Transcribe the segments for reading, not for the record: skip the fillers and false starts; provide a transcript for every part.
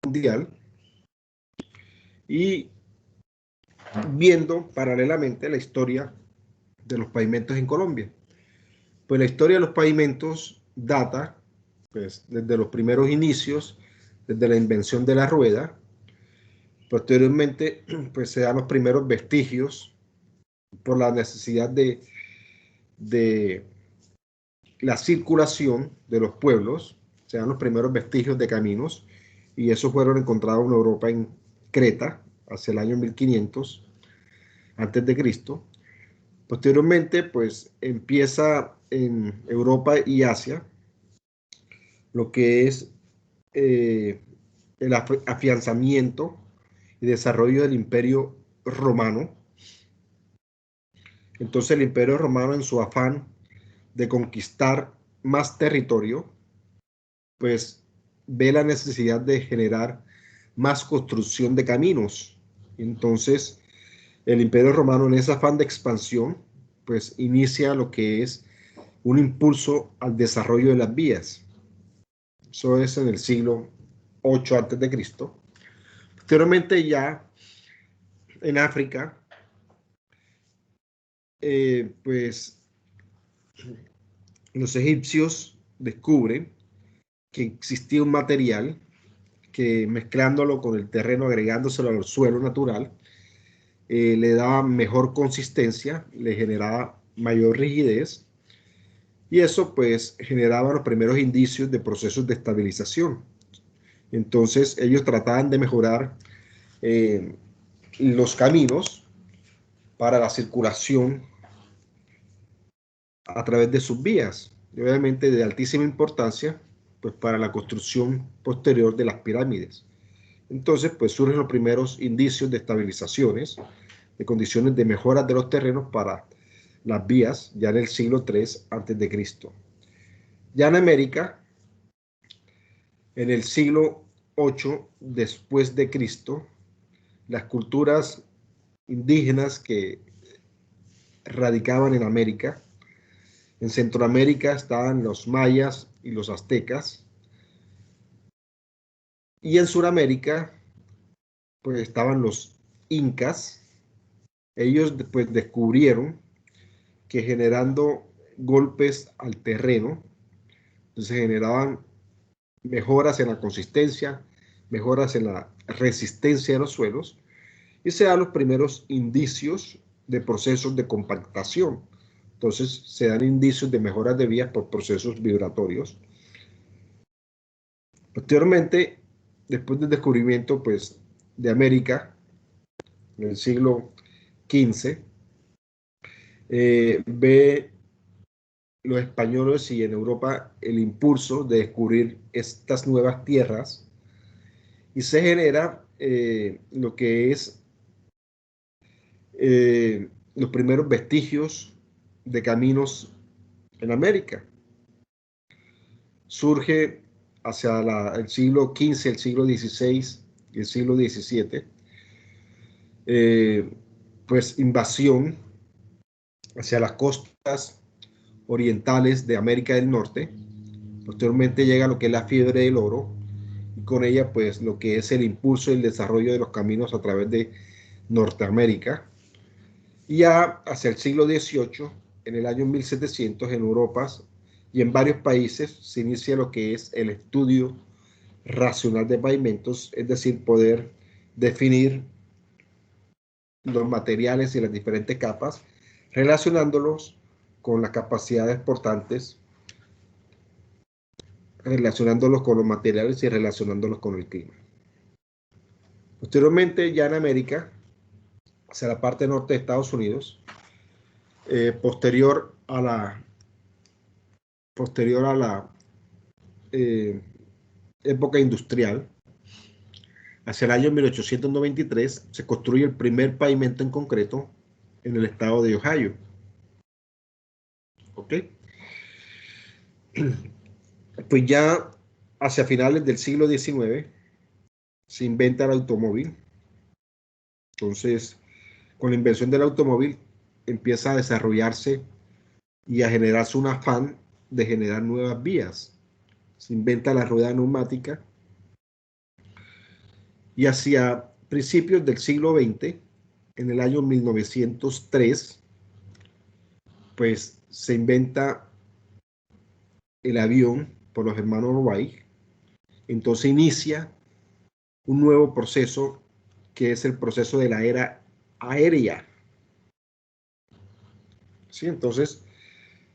Mundial y viendo paralelamente la historia de los pavimentos en Colombia. Pues la historia de los pavimentos data pues, desde los primeros inicios, desde la invención de la rueda. Posteriormente, pues se dan los primeros vestigios por la necesidad de la circulación de los pueblos, se dan los primeros vestigios de caminos, y esos fueron encontrados en Europa, en Creta, hacia el año 1500 antes de Cristo. Posteriormente, pues empieza en Europa y Asia lo que es el afianzamiento y desarrollo del Imperio Romano. Entonces el Imperio Romano, en su afán de conquistar más territorio, pues ve la necesidad de generar más construcción de caminos. Entonces el Imperio Romano, en ese afán de expansión, pues inicia lo que es un impulso al desarrollo de las vías. Eso es en el siglo 8 antes de Cristo. Posteriormente, ya en África, pues los egipcios descubren que existía un material que, mezclándolo con el terreno, agregándoselo al suelo natural, le daba mejor consistencia, le generaba mayor rigidez, y eso pues generaba los primeros indicios de procesos de estabilización. Entonces ellos trataban de mejorar los caminos para la circulación a través de sus vías, y obviamente de altísima importancia pues para la construcción posterior de las pirámides. Entonces pues surgen los primeros indicios de estabilizaciones, de condiciones de mejoras de los terrenos para las vías, ya en el siglo III antes de Cristo. Ya en América, en el siglo VIII después de Cristo, las culturas indígenas que radicaban en América, en Centroamérica estaban los mayas y los aztecas, y en Sudamérica pues estaban los incas. Ellos pues descubrieron que generando golpes al terreno, se generaban mejoras en la consistencia, mejoras en la resistencia de los suelos, y se dan los primeros indicios de procesos de compactación. Entonces se dan indicios de mejoras de vías por procesos vibratorios. Posteriormente, después del descubrimiento pues, de América, en el siglo XV, ve los españoles y en Europa el impulso de descubrir estas nuevas tierras, y se genera lo que es los primeros vestigios de caminos en América. Surge hacia el siglo XV, el siglo XVI y el siglo XVII, pues invasión hacia las costas orientales de América del Norte. Posteriormente llega lo que es la fiebre del oro, y con ella pues lo que es el impulso y el desarrollo de los caminos a través de Norteamérica. Y ya hacia el siglo XVIII, en el año 1700, en Europa y en varios países se inicia lo que es el estudio racional de pavimentos, es decir, poder definir los materiales y las diferentes capas, relacionándolos con las capacidades portantes, relacionándolos con los materiales y relacionándolos con el clima. Posteriormente, ya en América, hacia la parte norte de Estados Unidos, posterior a la época industrial, hacia el año 1893, se construye el primer pavimento en concreto en el estado de Ohio. ¿Ok? Pues ya hacia finales del siglo XIX se inventa el automóvil. Entonces, con la invención del automóvil empieza a desarrollarse y a generarse un afán de generar nuevas vías. Se inventa la rueda neumática, Y hacia principios del siglo XX, en el año 1903, pues se inventa el avión por los hermanos Wright. Entonces inicia un nuevo proceso que es el proceso de la era aérea. ¿Sí? Entonces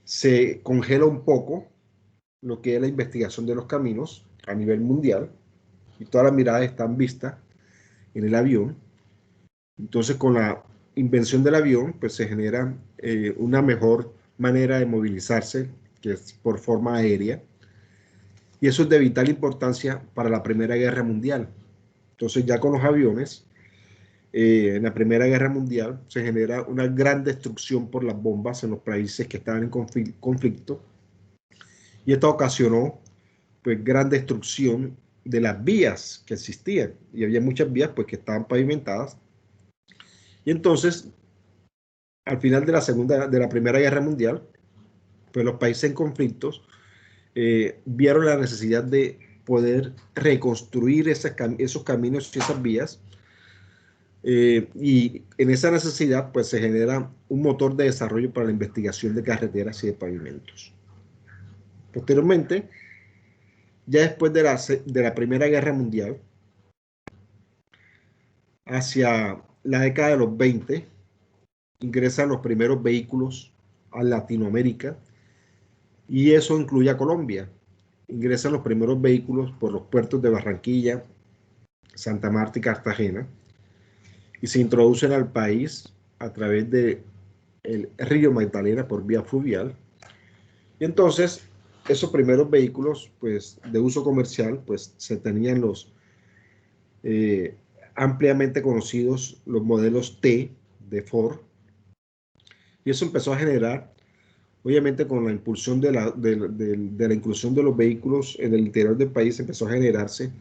se congela un poco lo que es la investigación de los caminos a nivel mundial y todas las miradas están vistas en el avión. Entonces con la invención del avión pues se genera una mejor manera de movilizarse, que es por forma aérea, y eso es de vital importancia para la Primera Guerra Mundial. Entonces ya con los aviones, en la Primera Guerra Mundial se genera una gran destrucción por las bombas en los países que estaban en conflicto, y esto ocasionó pues gran destrucción de las vías que existían, y había muchas vías pues que estaban pavimentadas. Y entonces al final de la Primera Guerra Mundial, pues los países en conflictos vieron la necesidad de poder reconstruir esos caminos y esas vías, y en esa necesidad pues se genera un motor de desarrollo para la investigación de carreteras y de pavimentos. Posteriormente, ya después de la Primera Guerra Mundial, hacia la década de los 20, ingresan los primeros vehículos a Latinoamérica, y eso incluye a Colombia. Ingresan los primeros vehículos por los puertos de Barranquilla, Santa Marta y Cartagena, y se introducen al país a través del río Magdalena por vía fluvial. Y entonces esos primeros vehículos pues de uso comercial pues se tenían los ampliamente conocidos los modelos T de Ford, y eso empezó a generar, obviamente con la impulsión de la inclusión de los vehículos en el interior del país, empezó a generarse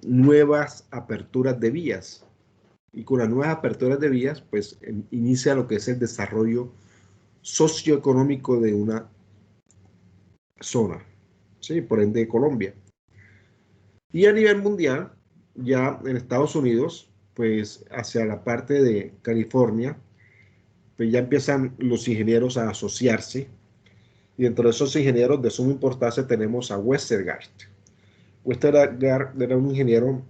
nuevas aperturas de vías, y con las nuevas aperturas de vías pues inicia lo que es el desarrollo socioeconómico de una zona, ¿sí? Por ende Colombia. Y a nivel mundial, ya en Estados Unidos, pues hacia la parte de California, pues ya empiezan los ingenieros a asociarse, y dentro de esos ingenieros de suma importancia tenemos a Westergaard. Westergaard era un ingeniero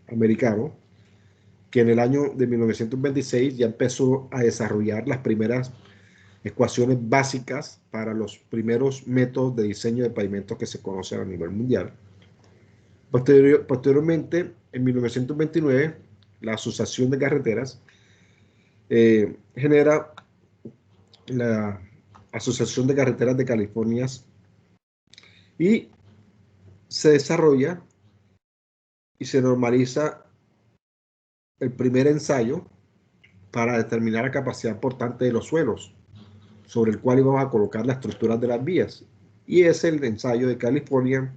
americano que en el año de 1926 ya empezó a desarrollar las primeras ecuaciones básicas para los primeros métodos de diseño de pavimentos que se conocen a nivel mundial. Posteriormente, en 1929, la Asociación de Carreteras genera la Asociación de Carreteras de California, y se desarrolla y se normaliza el primer ensayo para determinar la capacidad portante de los suelos sobre el cual íbamos a colocar las estructuras de las vías, y es el ensayo de California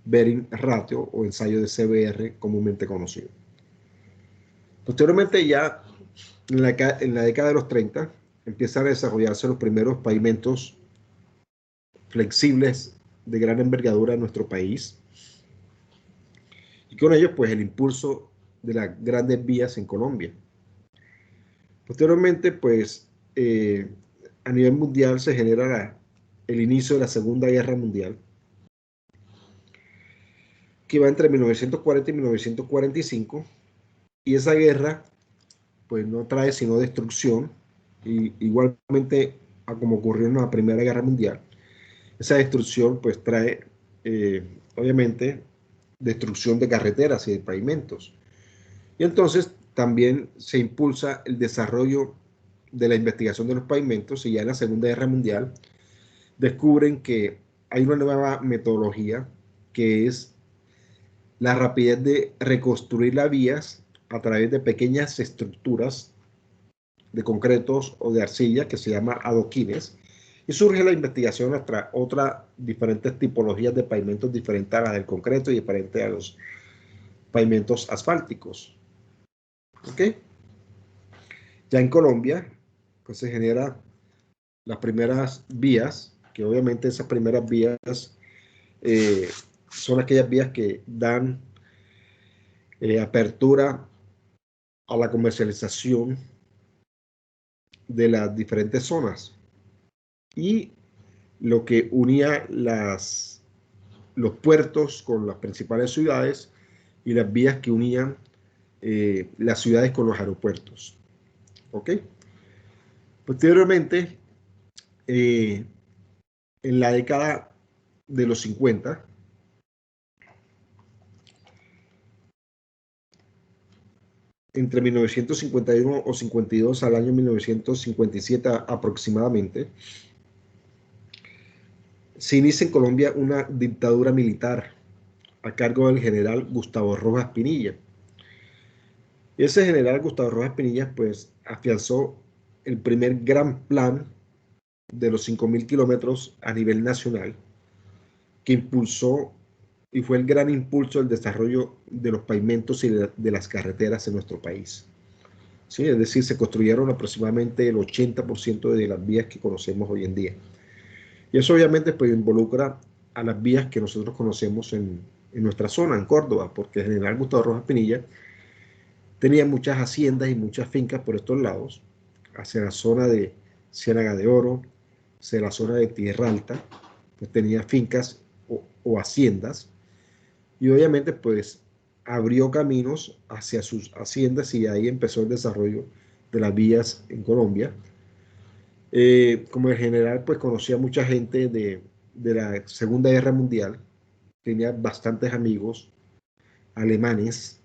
Bearing Ratio, o ensayo de CBR comúnmente conocido. Posteriormente, ya en la década de los 30 empiezan a desarrollarse los primeros pavimentos flexibles de gran envergadura en nuestro país, y con ellos pues el impulso de las grandes vías en Colombia. Posteriormente pues a nivel mundial se genera el inicio de la Segunda Guerra Mundial, que va entre 1940 y 1945, y esa guerra pues no trae sino destrucción, y igualmente a como ocurrió en la Primera Guerra Mundial, esa destrucción pues trae obviamente destrucción de carreteras y de pavimentos, y entonces también se impulsa el desarrollo de la investigación de los pavimentos, y ya en la Segunda Guerra Mundial descubren que hay una nueva metodología que es la rapidez de reconstruir las vías a través de pequeñas estructuras de concretos o de arcilla que se llama adoquines, y surge la investigación hasta otras diferentes tipologías de pavimentos diferentes a las del concreto y diferentes a los pavimentos asfálticos. ¿Ok? Ya en Colombia pues se generan las primeras vías, que obviamente esas primeras vías son aquellas vías que dan apertura a la comercialización de las diferentes zonas y lo que unía los puertos con las principales ciudades y las vías que unían las ciudades con los aeropuertos. ¿Ok? Posteriormente, en la década de los 50, entre 1951 o 52 al año 1957 aproximadamente, se inicia en Colombia una dictadura militar a cargo del general Gustavo Rojas Pinilla. Ese general Gustavo Rojas Pinilla pues afianzó el primer gran plan de los 5.000 kilómetros a nivel nacional, que impulsó y fue el gran impulso del desarrollo de los pavimentos y de las carreteras en nuestro país. ¿Sí? Es decir, se construyeron aproximadamente el 80% de las vías que conocemos hoy en día. Y eso obviamente pues involucra a las vías que nosotros conocemos en nuestra zona, en Córdoba, porque el general Gustavo Rojas Pinilla tenía muchas haciendas y muchas fincas por estos lados, hacia la zona de Ciénaga de Oro, hacia la zona de Tierra Alta, pues tenía fincas o haciendas, y obviamente pues abrió caminos hacia sus haciendas y ahí empezó el desarrollo de las vías en Colombia. Como el general pues conocía mucha gente de la Segunda Guerra Mundial, tenía bastantes amigos alemanes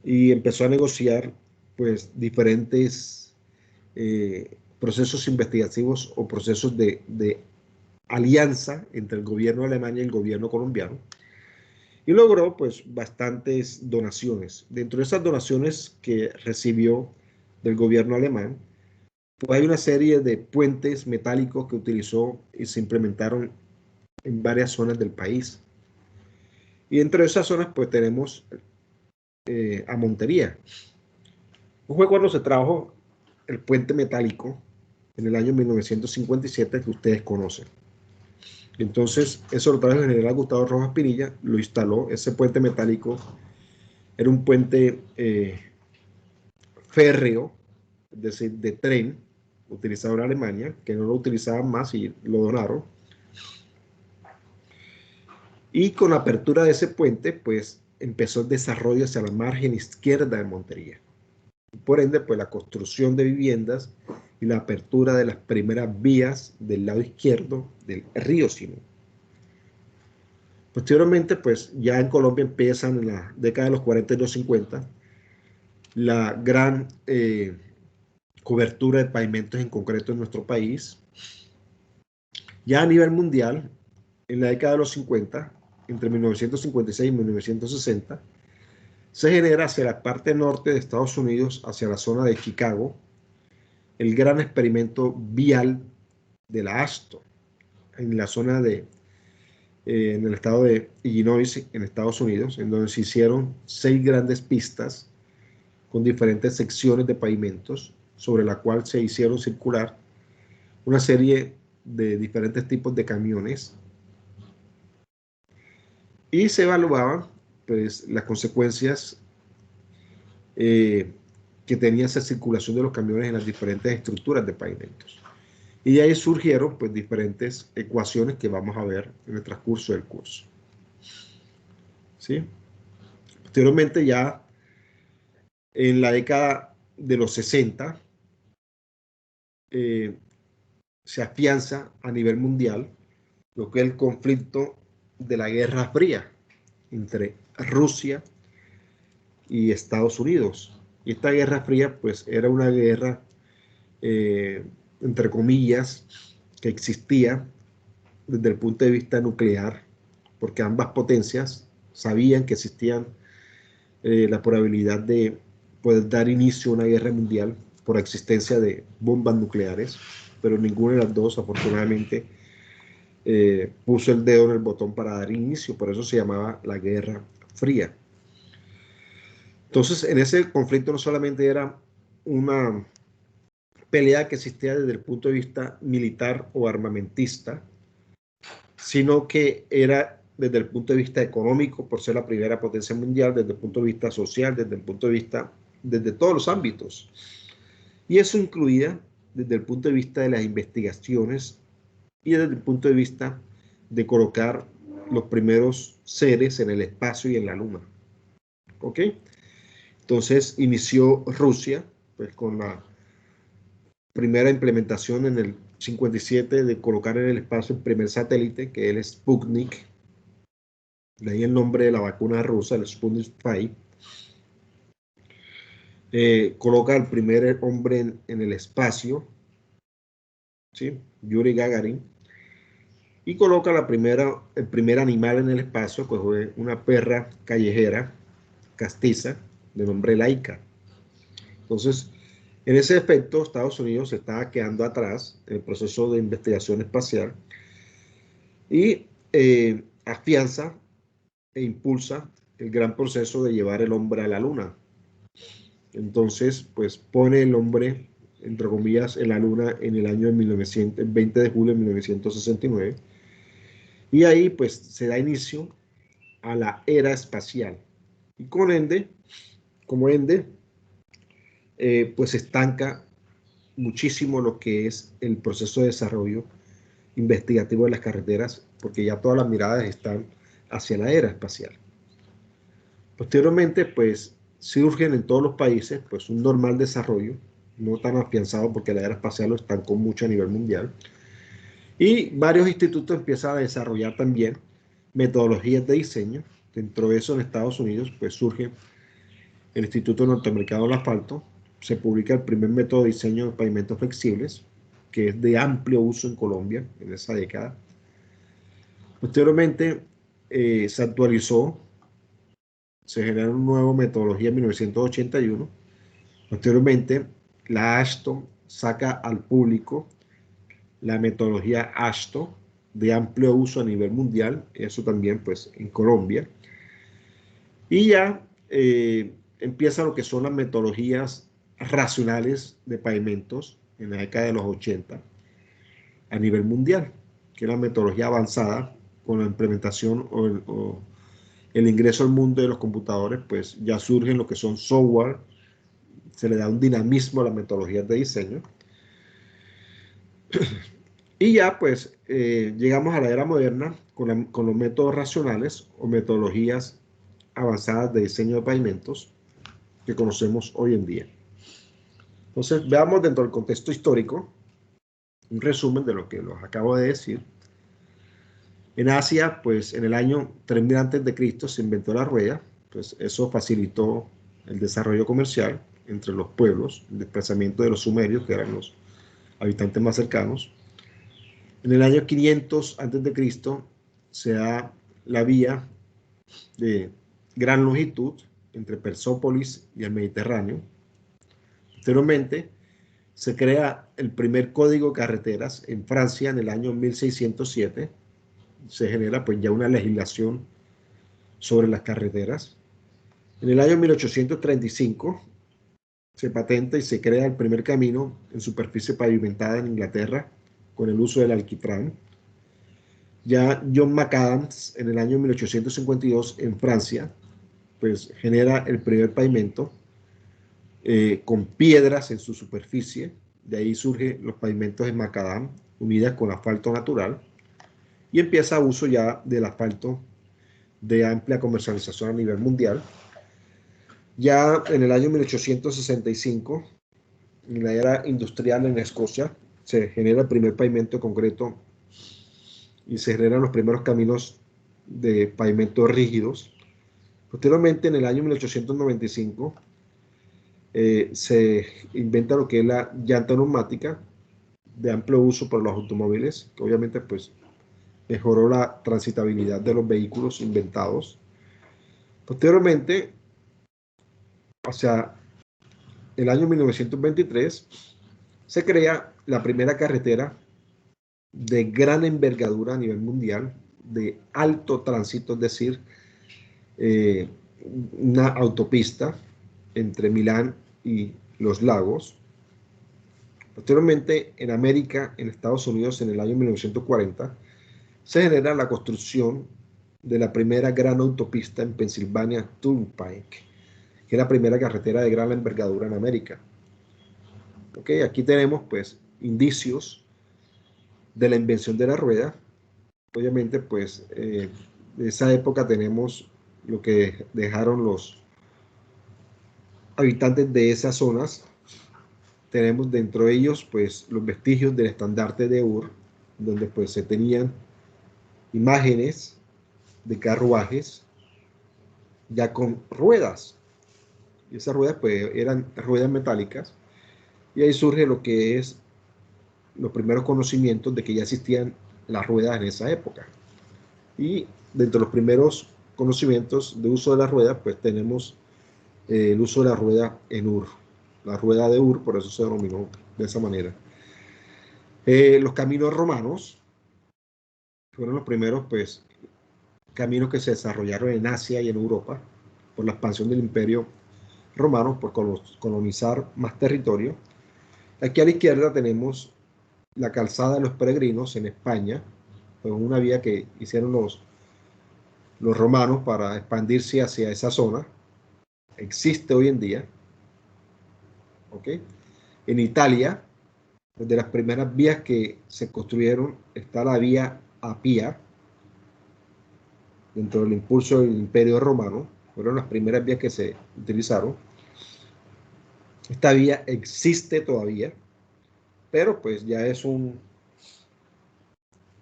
y empezó a negociar pues diferentes procesos investigativos o procesos de alianza entre el gobierno alemán y el gobierno colombiano, y logró pues bastantes donaciones. Dentro de esas donaciones que recibió del gobierno alemán, pues hay una serie de puentes metálicos que utilizó y se implementaron en varias zonas del país. Y entre esas zonas pues tenemos a Montería. Fue cuando se trajo el puente metálico en el año 1957 que ustedes conocen. Entonces, eso lo trajo el general Gustavo Rojas Pinilla, lo instaló. Ese puente metálico era un puente férreo, es decir, de tren, utilizado en Alemania, que no lo utilizaban más y lo donaron. Y con la apertura de ese puente, pues empezó el desarrollo hacia la margen izquierda de Montería. Por ende, pues la construcción de viviendas y la apertura de las primeras vías del lado izquierdo del río Sinú. Posteriormente, pues ya en Colombia empiezan en la década de los 40 y los 50 la gran cobertura de pavimentos en concreto en nuestro país. Ya a nivel mundial, en la década de los 50, entre 1956 y 1960, se genera hacia la parte norte de Estados Unidos, hacia la zona de Chicago, el gran experimento vial de la ASTO, en la zona en el estado de Illinois, en Estados Unidos, en donde se hicieron 6 grandes pistas con diferentes secciones de pavimentos, sobre la cual se hicieron circular una serie de diferentes tipos de camiones y se evaluaban pues las consecuencias que tenía esa circulación de los camiones en las diferentes estructuras de pavimentos. Y de ahí surgieron pues diferentes ecuaciones que vamos a ver en el transcurso del curso. ¿Sí? Posteriormente, ya en la década de los 60, se afianza a nivel mundial lo que es el conflicto de la Guerra Fría entre Rusia y Estados Unidos. Y esta Guerra Fría pues era una guerra entre comillas que existía desde el punto de vista nuclear, porque ambas potencias sabían que existían la probabilidad de poder dar inicio a una guerra mundial por la existencia de bombas nucleares, pero ninguna de las dos afortunadamente puso el dedo en el botón para dar inicio, por eso se llamaba la Guerra Fría. Entonces, en ese conflicto no solamente era una pelea que existía desde el punto de vista militar o armamentista, sino que era desde el punto de vista económico, por ser la primera potencia mundial, desde el punto de vista social, desde el punto de vista, desde todos los ámbitos. Y eso incluía desde el punto de vista de las investigaciones y desde el punto de vista de colocar los primeros seres en el espacio y en la luna. ¿Ok? Entonces inició Rusia, pues con la primera implementación en el 57 de colocar en el espacio el primer satélite, que es el Sputnik. De ahí el nombre de la vacuna rusa, el Sputnik V. Coloca al primer hombre en el espacio, ¿sí? Yuri Gagarin. Y coloca el primer animal en el espacio, pues fue una perra callejera, castiza, de nombre Laika. Entonces, en ese aspecto, Estados Unidos se estaba quedando atrás en el proceso de investigación espacial y afianza e impulsa el gran proceso de llevar el hombre a la luna. Entonces, pues pone el hombre, entre comillas, en la luna en el año 20 de julio de 1969. Y ahí, pues, se da inicio a la era espacial. Y con ende, como ende, pues estanca muchísimo lo que es el proceso de desarrollo investigativo de las carreteras, porque ya todas las miradas están hacia la era espacial. Posteriormente, pues surgen en todos los países pues un normal desarrollo, no tan afianzado porque la era espacial lo estancó mucho a nivel mundial, y varios institutos empiezan a desarrollar también metodologías de diseño. Dentro de eso, en Estados Unidos, pues surge el Instituto Norteamericano del Asfalto, se publica el primer método de diseño de pavimentos flexibles, que es de amplio uso en Colombia en esa década. Posteriormente, se actualizó, se generó una nueva metodología en 1981. Posteriormente, la AASHTO saca al público la metodología AASHTO de amplio uso a nivel mundial, eso también pues en Colombia. Y ya empieza lo que son las metodologías racionales de pavimentos en la década de los 80 a nivel mundial, que es la metodología avanzada con la implementación o el ingreso al mundo de los computadores, pues ya surgen lo que son software, se le da un dinamismo a las metodologías de diseño. Y ya pues llegamos a la era moderna con los métodos racionales o metodologías avanzadas de diseño de pavimentos que conocemos hoy en día. Entonces veamos dentro del contexto histórico un resumen de lo que los acabo de decir. En Asia, pues en el año 3000 a.C. se inventó la rueda, pues eso facilitó el desarrollo comercial entre los pueblos, el desplazamiento de los sumerios, que eran los habitantes más cercanos. En el año 500 a.C. se da la vía de gran longitud entre Persópolis y el Mediterráneo. Posteriormente, se crea el primer código de carreteras en Francia en el año 1607. Se genera pues ya una legislación sobre las carreteras. En el año 1835 se patenta y se crea el primer camino en superficie pavimentada en Inglaterra con el uso del alquitrán. Ya John McAdams en el año 1852 en Francia pues genera el primer pavimento con piedras en su superficie. De ahí surgen los pavimentos de macadam unidas con asfalto natural y empieza uso ya del asfalto de amplia comercialización a nivel mundial. Ya en el año 1865, en la era industrial en Escocia, se genera el primer pavimento de concreto y se generan los primeros caminos de pavimentos rígidos. Posteriormente, en el año 1895, se inventa lo que es la llanta neumática de amplio uso para los automóviles, que obviamente pues mejoró la transitabilidad de los vehículos inventados. Posteriormente, hacia el año 1923, se crea la primera carretera de gran envergadura a nivel mundial, de alto tránsito, es decir, una autopista entre Milán y Los Lagos. Posteriormente, en América, en Estados Unidos, en el año 1940, se genera la construcción de la primera gran autopista en Pennsylvania Turnpike, que es la primera carretera de gran envergadura en América. Ok, aquí tenemos pues indicios de la invención de la rueda. Obviamente pues de esa época tenemos lo que dejaron los habitantes de esas zonas. Tenemos dentro de ellos pues los vestigios del estandarte de Ur, donde pues se tenían imágenes de carruajes ya con ruedas. Y esas ruedas pues eran ruedas metálicas. Y ahí surge lo que es los primeros conocimientos de que ya existían las ruedas en esa época. Y dentro de los primeros conocimientos de uso de las ruedas, pues tenemos el uso de la rueda en Ur. La rueda de Ur, por eso se denominó de esa manera. Los caminos romanos fueron los primeros pues, caminos que se desarrollaron en Asia y en Europa por la expansión del imperio romano, por colonizar más territorio. Aquí a la izquierda tenemos la calzada de los peregrinos en España, pues una vía que hicieron los romanos para expandirse hacia esa zona. Existe hoy en día. ¿Ok? En Italia, de las primeras vías que se construyeron está la vía Apia, dentro del impulso del Imperio Romano. Fueron las primeras vías que se utilizaron. Esta vía existe todavía, pero pues ya es un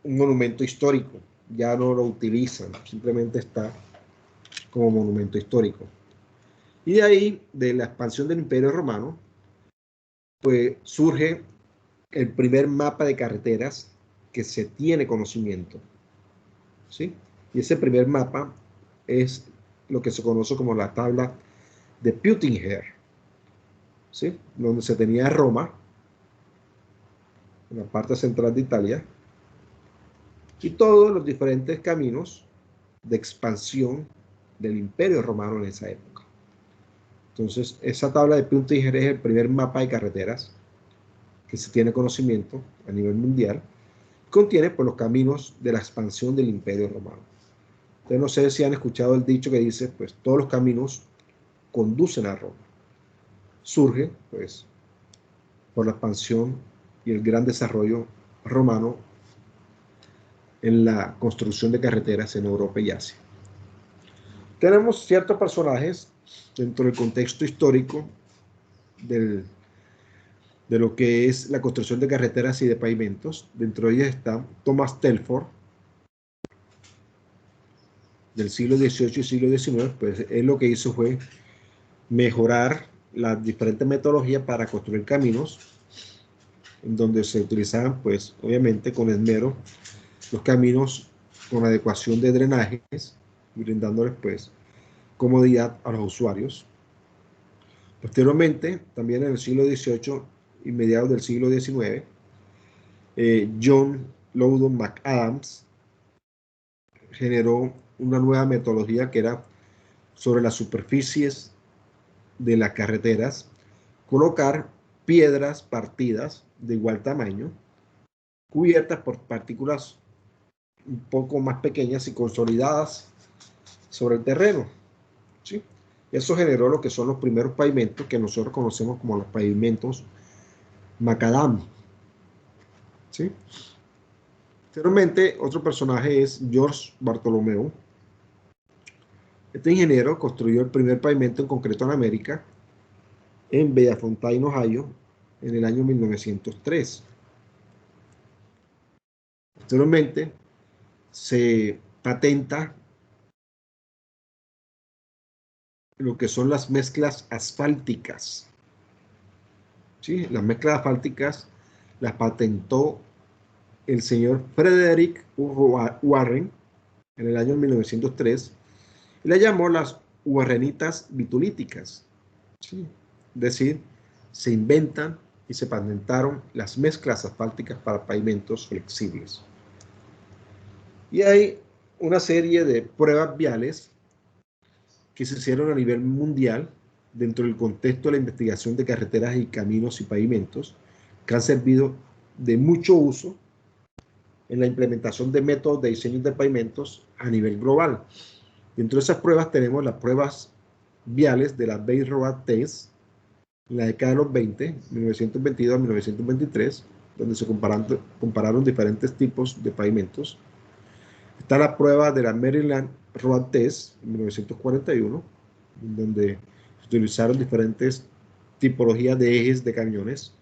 monumento histórico. Ya no lo utilizan, simplemente está como monumento histórico. Y de ahí, de la expansión del Imperio Romano, pues surge el primer mapa de carreteras que se tiene conocimiento. ¿Sí? Y ese primer mapa es lo que se conoce como la tabla de Püttinger, ¿sí? Donde se tenía Roma, en la parte central de Italia, y todos los diferentes caminos de expansión del Imperio Romano en esa época. Entonces, esa tabla de Püttinger es el primer mapa de carreteras que se tiene conocimiento a nivel mundial. Contiene pues, los caminos de la expansión del Imperio Romano. Entonces, no sé si han escuchado el dicho que dice, pues todos los caminos conducen a Roma. Surge, pues, por la expansión y el gran desarrollo romano en la construcción de carreteras en Europa y Asia. Tenemos ciertos personajes dentro del contexto histórico de lo que es la construcción de carreteras y de pavimentos. Dentro de ellas está Thomas Telford, del siglo XVIII y siglo XIX. Pues él lo que hizo fue mejorar las diferentes metodologías para construir caminos, en donde se utilizaban, pues, obviamente, con esmero, los caminos con adecuación de drenajes, brindándoles, pues, comodidad a los usuarios. Posteriormente, también en el siglo XVIII y mediados del siglo XIX, John Loudon McAdams generó una nueva metodología que era sobre las superficies de las carreteras, colocar piedras partidas de igual tamaño, cubiertas por partículas un poco más pequeñas y consolidadas sobre el terreno. ¿Sí? Eso generó lo que son los primeros pavimentos que nosotros conocemos como los pavimentos macadam. ¿Sí? Posteriormente, otro personaje es George Bartholomew. Este ingeniero construyó el primer pavimento en concreto en América, en Bellefontaine, Ohio, en el año 1903. Posteriormente, se patenta lo que son las mezclas asfálticas. ¿Sí? Las mezclas asfálticas las patentó el señor Frederick Warren en el año 1903 y la llamó las warrenitas bitulíticas. ¿Sí? Es decir, se inventan y se patentaron las mezclas asfálticas para pavimentos flexibles. Y hay una serie de pruebas viales que se hicieron a nivel mundial dentro del contexto de la investigación de carreteras y caminos y pavimentos que han servido de mucho uso en la implementación de métodos de diseño de pavimentos a nivel global. Dentro de esas pruebas tenemos las pruebas viales de la Base Road Test en la década de los 20, 1922 a 1923, donde se compararon diferentes tipos de pavimentos. Está la prueba de la Maryland Road Test en 1941, donde se utilizaron diferentes tipologías de ejes de camiones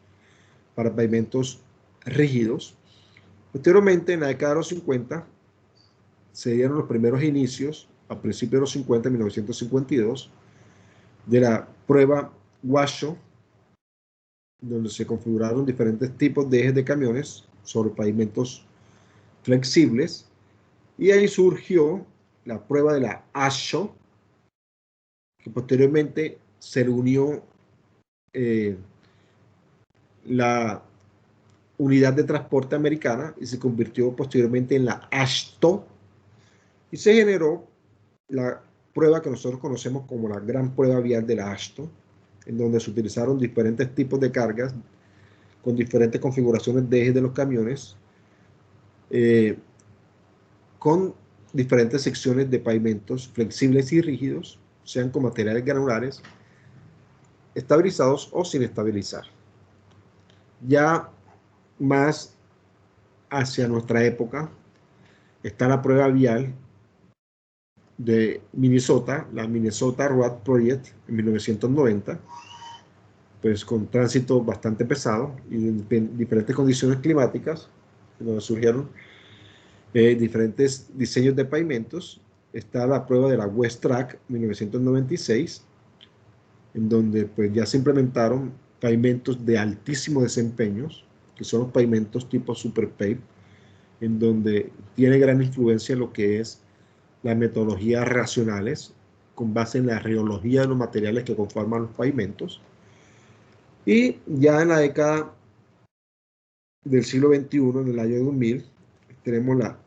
para pavimentos rígidos. Posteriormente, en la década de los 50, se dieron los primeros inicios, a principios de los 50, 1952, de la prueba Washoe, donde se configuraron diferentes tipos de ejes de camiones sobre pavimentos flexibles, y ahí surgió la prueba de la ASHO, que posteriormente se unió la unidad de transporte americana y se convirtió posteriormente en la AASHTO, y se generó la prueba que nosotros conocemos como la gran prueba vial de la AASHTO, en donde se utilizaron diferentes tipos de cargas con diferentes configuraciones de ejes de los camiones, con diferentes secciones de pavimentos flexibles y rígidos, sean con materiales granulares, estabilizados o sin estabilizar. Ya más hacia nuestra época está la prueba vial de Minnesota, la Minnesota Road Project en 1990, pues con tránsito bastante pesado y en diferentes condiciones climáticas, donde surgieron diferentes diseños de pavimentos. Está la prueba de la West Track 1996, en donde pues ya se implementaron pavimentos de altísimo desempeño, que son los pavimentos tipo Super Pave, en donde tiene gran influencia lo que es las metodologías racionales, con base en la reología de los materiales que conforman los pavimentos. Y ya en la década del siglo XXI, en el año 2000, tenemos la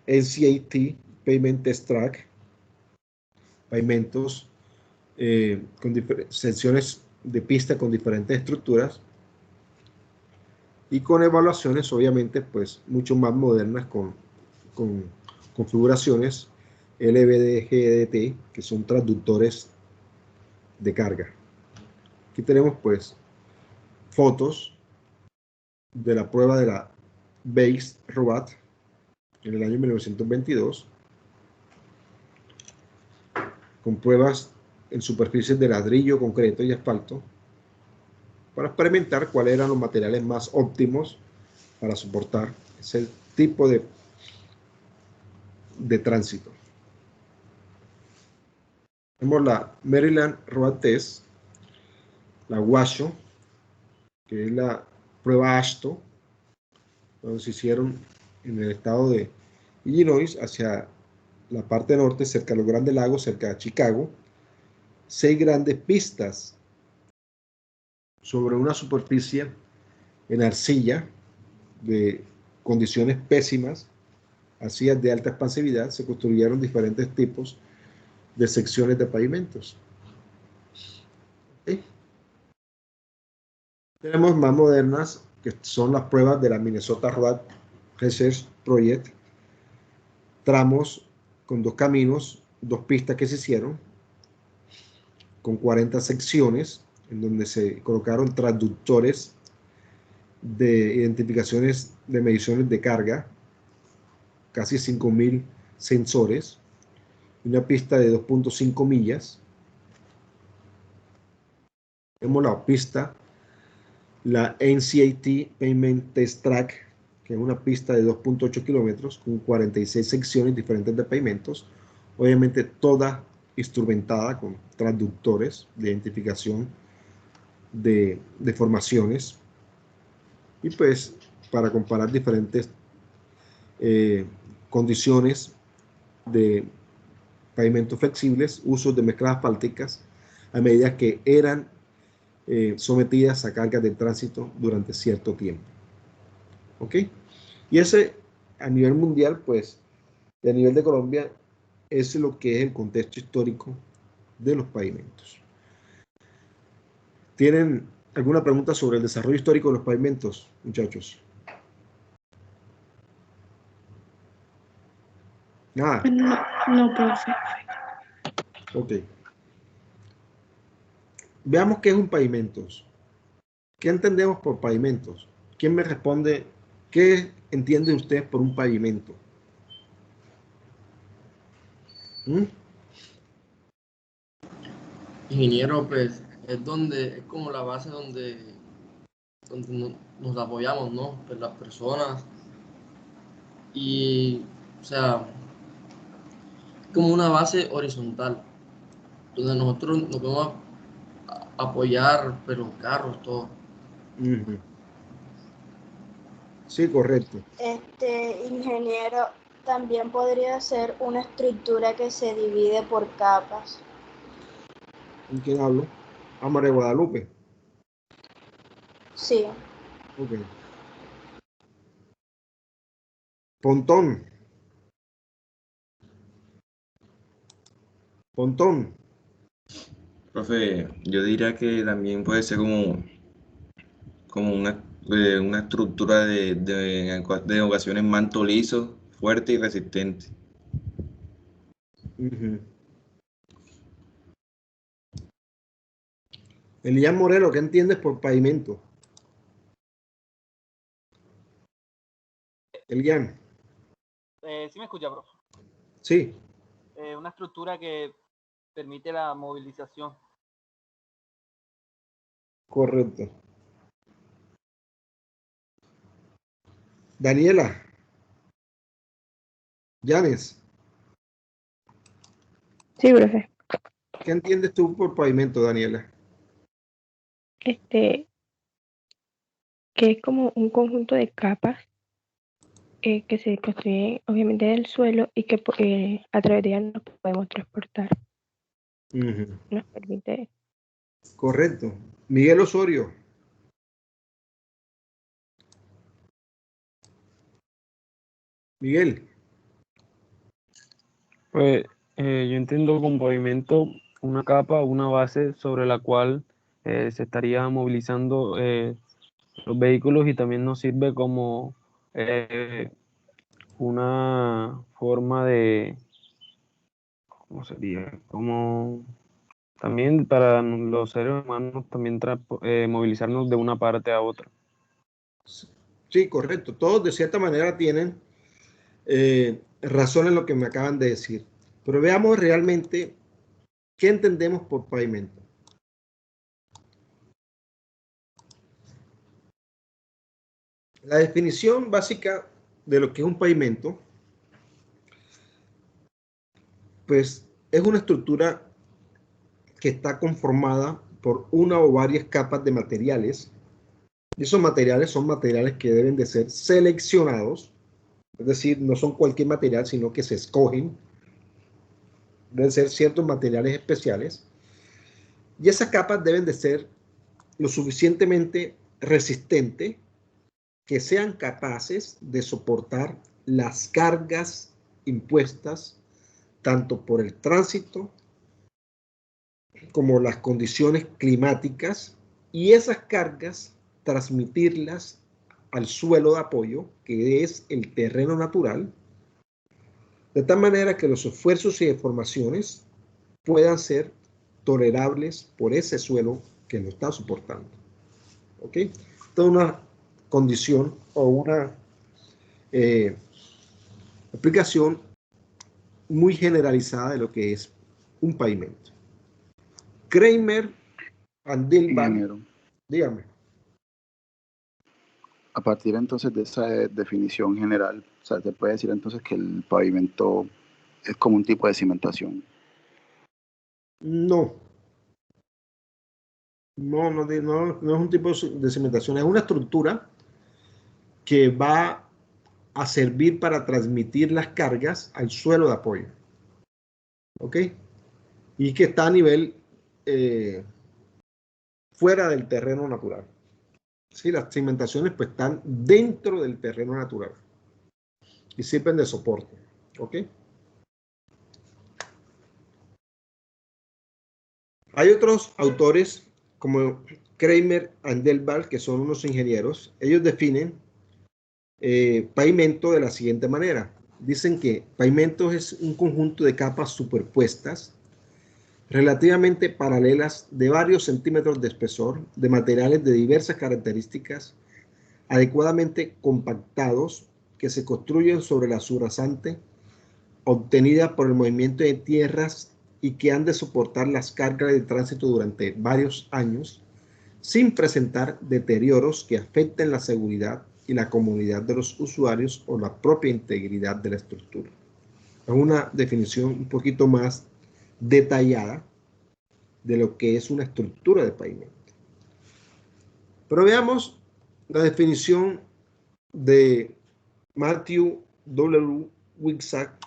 NCAT Pavement Test Track, pavimentos con secciones de pista con diferentes estructuras y con evaluaciones obviamente pues mucho más modernas con configuraciones LVDT, que son transductores de carga. Aquí tenemos pues fotos de la prueba de la Base Road en el año 1922, con pruebas en superficies de ladrillo, concreto y asfalto, para experimentar cuáles eran los materiales más óptimos para soportar ese tipo de tránsito. Tenemos la Maryland Road Test, la Washoe, que es la prueba AASHTO, donde se hicieron en el estado de Illinois, hacia la parte norte, cerca de los Grandes Lagos, cerca de Chicago, 6 grandes pistas sobre una superficie en arcilla de condiciones pésimas, arcillas de alta expansividad. Se construyeron diferentes tipos de secciones de pavimentos. ¿Okay? Tenemos más modernas, que son las pruebas de la Minnesota Road Research Project, tramos con 2 caminos, 2 pistas que se hicieron, con 40 secciones, en donde se colocaron transductores de identificaciones de mediciones de carga, casi 5.000 sensores, una pista de 2.5 millas. Tenemos la pista, la NCAT Pavement Test Track, que es una pista de 2.8 kilómetros con 46 secciones diferentes de pavimentos, obviamente toda instrumentada con transductores de identificación de formaciones, y pues para comparar diferentes condiciones de pavimentos flexibles, usos de mezclas asfálticas a medida que eran sometidas a cargas de tránsito durante cierto tiempo. ¿Ok? Y ese a nivel mundial, pues, y a nivel de Colombia, es lo que es el contexto histórico de los pavimentos. ¿Tienen alguna pregunta sobre el desarrollo histórico de los pavimentos, muchachos? Nada. No, no, profe. Ok. Veamos qué es un pavimento. ¿Qué entendemos por pavimentos? ¿Quién me responde? ¿Qué entiende usted por un pavimento? ¿Mm? Ingeniero, pues es como la base donde nos apoyamos, ¿no? Pues las personas y, o sea, como una base horizontal, donde nosotros nos podemos apoyar, pero carros, todo. Ujú. Sí, correcto. Ingeniero, también podría ser una estructura que se divide por capas. ¿Con quién hablo? A María Guadalupe. Sí, Ok. Pontón. Pontón. Profe, yo diría que también puede ser como una estructura de ocasiones manto liso, fuerte y resistente. Ujú. Elian Moreno, ¿qué entiendes por pavimento? Elian. ¿Sí me escucha, profe? Sí, Una estructura que permite la movilización. correcto. Daniela. Yanes, Sí, profe. ¿qué entiendes tú por pavimento, Daniela? Que es como un conjunto de capas que se construyen obviamente del suelo y que a través de ellas nos podemos transportar. Ujú. Nos permite. Correcto. Miguel Osorio. Miguel. Pues yo entiendo con pavimento una capa, una base sobre la cual se estaría movilizando los vehículos y también nos sirve como una forma de, ¿cómo sería? Como también para los seres humanos también movilizarnos de una parte a otra. Sí, correcto. Todos de cierta manera tienen razón en lo que me acaban de decir. Pero veamos realmente qué entendemos por pavimento. La definición básica de lo que es un pavimento, pues es una estructura que está conformada por una o varias capas de materiales. Y esos materiales son materiales que deben de ser seleccionados, es decir, no son cualquier material, sino que se escogen. Deben ser ciertos materiales especiales. Y esas capas deben de ser lo suficientemente resistentes que sean capaces de soportar las cargas impuestas tanto por el tránsito como las condiciones climáticas, y esas cargas transmitirlas al suelo de apoyo, que es el terreno natural, de tal manera que los esfuerzos y deformaciones puedan ser tolerables por ese suelo que lo está soportando. ¿Ok? Esta es una condición o una aplicación muy generalizada de lo que es un pavimento. Kramer and Dilbach, Ingeniero, dígame. a partir entonces de esa definición general, o sea, se puede decir entonces que el pavimento es como un tipo de cimentación. No, no es un tipo de cimentación, es una estructura que va a servir para transmitir las cargas al suelo de apoyo. ¿Ok? Y que está a nivel fuera del terreno natural. Sí, las cimentaciones pues están dentro del terreno natural y sirven de soporte. ¿Ok? Hay otros autores como Kramer and Delbach, que son unos ingenieros. Ellos definen pavimento de la siguiente manera. dicen que pavimentos es un conjunto de capas superpuestas, relativamente paralelas de varios centímetros de espesor, de materiales de diversas características, adecuadamente compactados, que se construyen sobre la subrasante obtenida por el movimiento de tierras y que han de soportar las cargas de tránsito durante varios años, sin presentar deterioros que afecten la seguridad y la comodidad de los usuarios o la propia integridad de la estructura. Es una definición un poquito más detallada de lo que es una estructura de pavimento. Pero veamos la definición de Matthew W. Wigzag,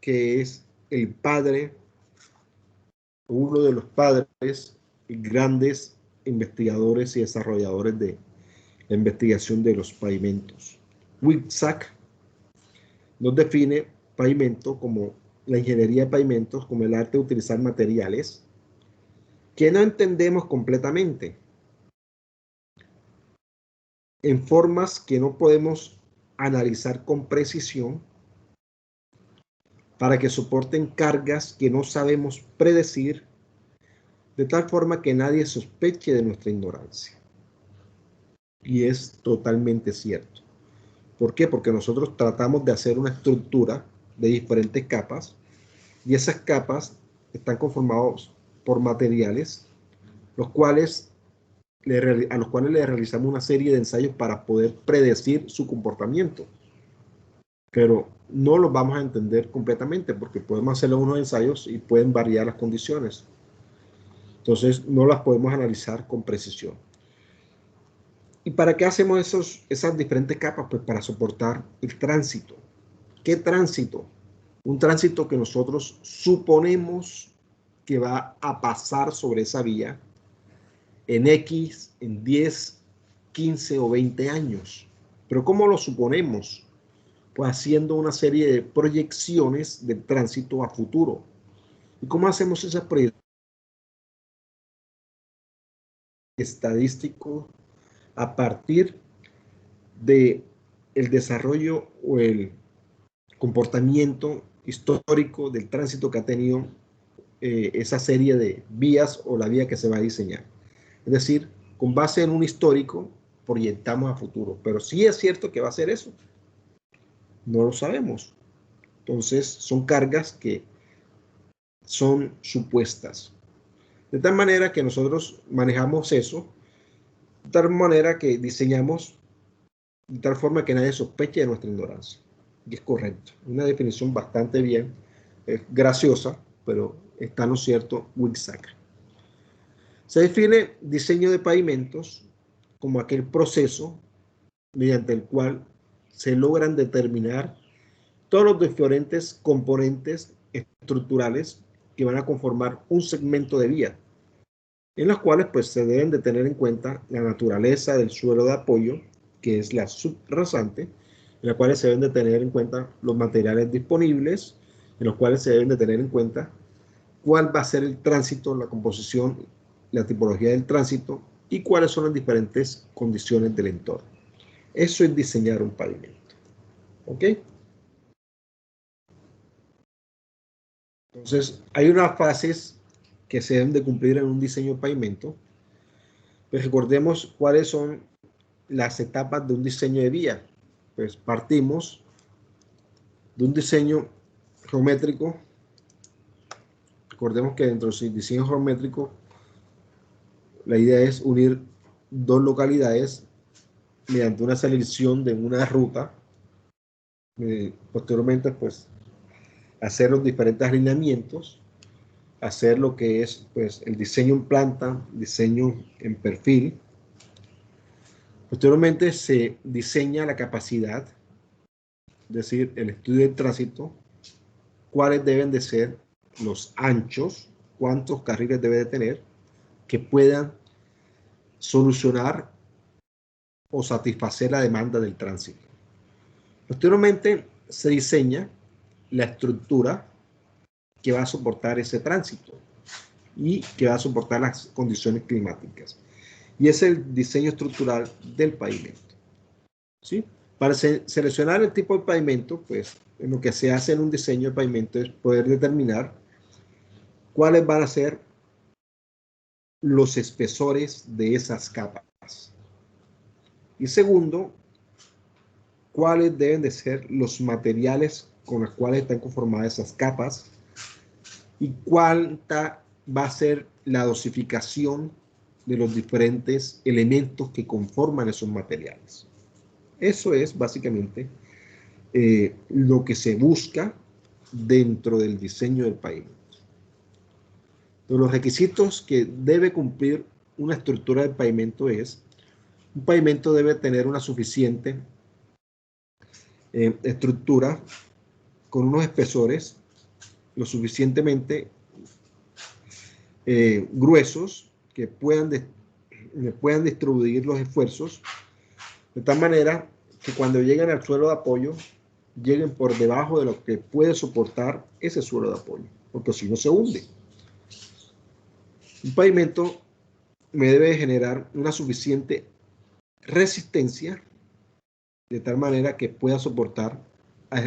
que es el padre, uno de los padres grandes investigadores y desarrolladores de la investigación de los pavimentos. Wigzag nos define pavimento como la ingeniería de pavimentos, como el arte de utilizar materiales que no entendemos completamente, en formas que no podemos analizar con precisión, para que soporten cargas que no sabemos predecir, de tal forma que nadie sospeche de nuestra ignorancia. Y es totalmente cierto. ¿Por qué? Porque nosotros tratamos de hacer una estructura de diferentes capas, y esas capas están conformadas por materiales, a los cuales le realizamos una serie de ensayos para poder predecir su comportamiento. Pero no los vamos a entender completamente, porque podemos hacer unos ensayos y pueden variar las condiciones. Entonces no las podemos analizar con precisión. ¿Y para qué hacemos esas diferentes capas? Pues para soportar el tránsito. ¿Qué tránsito? Un tránsito que nosotros suponemos que va a pasar sobre esa vía en X, en 10, 15 o 20 años. ¿Pero cómo lo suponemos? Pues haciendo una serie de proyecciones del tránsito a futuro. ¿Y cómo hacemos esas proyecciones? Estadístico a partir de el desarrollo o el comportamiento histórico del tránsito que ha tenido esa serie de vías o la vía que se va a diseñar. Es decir, con base en un histórico, proyectamos a futuro. Pero sí es cierto que va a ser eso. No lo sabemos. Entonces, son cargas que son supuestas. De tal manera que nosotros manejamos eso, de tal manera que diseñamos de tal forma que nadie sospeche de nuestra ignorancia. Y es correcto. Una definición bastante bien, graciosa, pero está en lo cierto Wigzag. Se define diseño de pavimentos como aquel proceso mediante el cual se logran determinar todos los diferentes componentes estructurales que van a conformar un segmento de vía, en los cuales pues se deben de tener en cuenta la naturaleza del suelo de apoyo, que es la subrasante, en la cuales se deben de tener en cuenta los materiales disponibles, en los cuales se deben de tener en cuenta cuál va a ser el tránsito, la composición, la tipología del tránsito y cuáles son las diferentes condiciones del entorno. Eso es diseñar un pavimento. ¿Ok? Entonces, hay unas fases que se deben de cumplir en un diseño de pavimento. Pues recordemos cuáles son las etapas de un diseño de vía. Pues partimos de un diseño geométrico. Recordemos que dentro del diseño geométrico la idea es unir dos localidades mediante una selección de una ruta. Posteriormente, pues, hacer los diferentes alineamientos, hacer lo que es pues, el diseño en planta, diseño en perfil. Posteriormente se diseña la capacidad, es decir, el estudio del tránsito, cuáles deben de ser los anchos, cuántos carriles debe de tener, que puedan solucionar o satisfacer la demanda del tránsito. Posteriormente se diseña la estructura que va a soportar ese tránsito y que va a soportar las condiciones climáticas. Y es el diseño estructural del pavimento. ¿Sí? Para seleccionar el tipo de pavimento, pues en lo que se hace en un diseño de pavimento es poder determinar cuáles van a ser los espesores de esas capas. Y segundo, cuáles deben de ser los materiales con los cuales están conformadas esas capas y cuánta va a ser la dosificación de los diferentes elementos que conforman esos materiales. Eso es básicamente lo que se busca dentro del diseño del pavimento. Los requisitos que debe cumplir una estructura de pavimento es: un pavimento debe tener una suficiente estructura con unos espesores lo suficientemente gruesos que puedan distribuir los esfuerzos de tal manera que cuando lleguen al suelo de apoyo lleguen por debajo de lo que puede soportar ese suelo de apoyo, porque si no se hunde. Un pavimento me debe generar una suficiente resistencia de tal manera que pueda soportar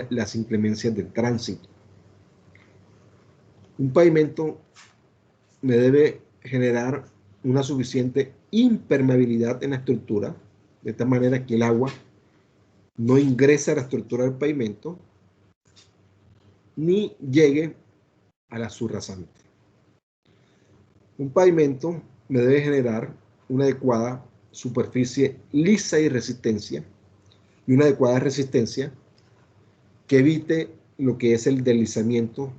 las inclemencias del tránsito. Un pavimento me debe generar una suficiente impermeabilidad en la estructura, de tal manera que el agua no ingrese a la estructura del pavimento ni llegue a la subrasante. Un pavimento me debe generar una adecuada superficie lisa y resistencia, y una adecuada resistencia que evite lo que es el deslizamiento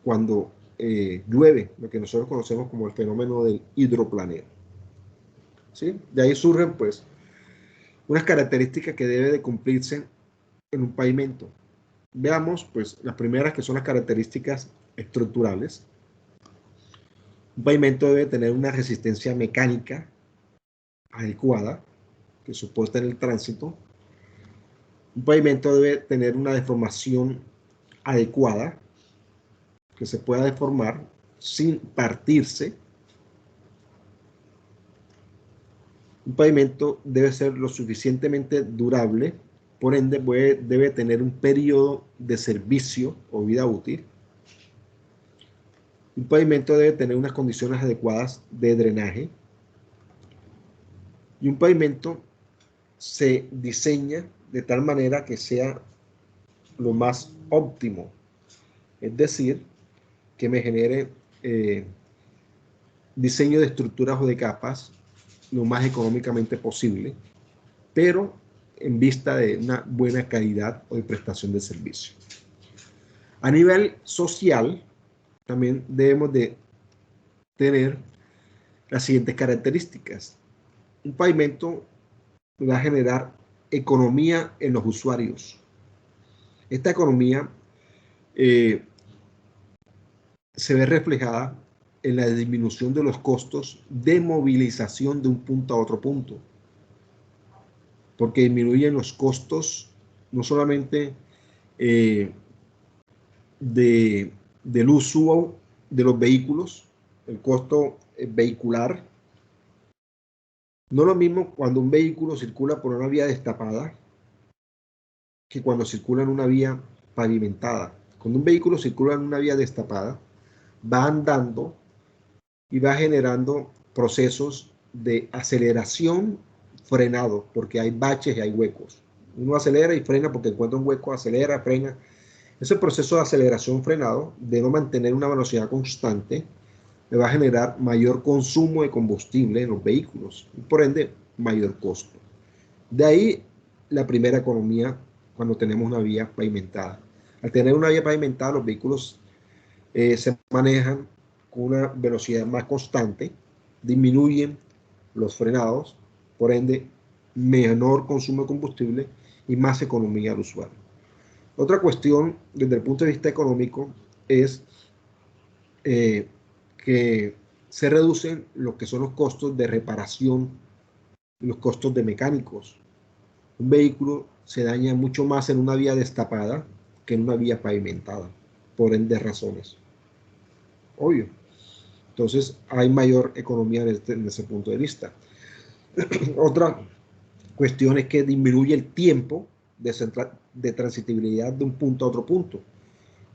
cuando llueve, lo que nosotros conocemos como el fenómeno del hidroplaneo. ¿Sí? De ahí surgen pues unas características que debe de cumplirse en un pavimento. Veamos pues las primeras, que son las características estructurales. Un pavimento debe tener una resistencia mecánica adecuada que soporte el tránsito. Un pavimento debe tener una deformación adecuada, que se pueda deformar sin partirse. Un pavimento debe ser lo suficientemente durable, por ende debe tener un periodo de servicio o vida útil. Un pavimento debe tener unas condiciones adecuadas de drenaje. Y un pavimento se diseña de tal manera que sea lo más óptimo, es decir, que me genere diseño de estructuras o de capas lo más económicamente posible, pero en vista de una buena calidad o de prestación de servicio. A nivel social, también debemos de tener las siguientes características. Un pavimento va a generar economía en los usuarios. Esta economía se ve reflejada en la disminución de los costos de movilización de un punto a otro punto, porque disminuyen los costos no solamente del uso de los vehículos, el costo vehicular. No es lo mismo cuando un vehículo circula por una vía destapada que cuando circula en una vía pavimentada. Cuando un vehículo circula en una vía destapada, va andando y va generando procesos de aceleración frenado, porque hay baches y hay huecos. Uno acelera y frena porque encuentra un hueco, acelera, frena. Ese proceso de aceleración frenado, de no mantener una velocidad constante, me va a generar mayor consumo de combustible en los vehículos y por ende mayor costo. De ahí la primera economía cuando tenemos una vía pavimentada. Al tener una vía pavimentada, los vehículos se manejan con una velocidad más constante, disminuyen los frenados, por ende menor consumo de combustible y más economía al usuario. Otra cuestión desde el punto de vista económico es que se reducen lo que son los costos de reparación y los costos de mecánicos. Un vehículo se daña mucho más en una vía destapada que en una vía pavimentada, por ende razones. Obvio. Entonces hay mayor economía desde ese punto de vista. Otra cuestiones que disminuye el tiempo de transitibilidad de un punto a otro punto.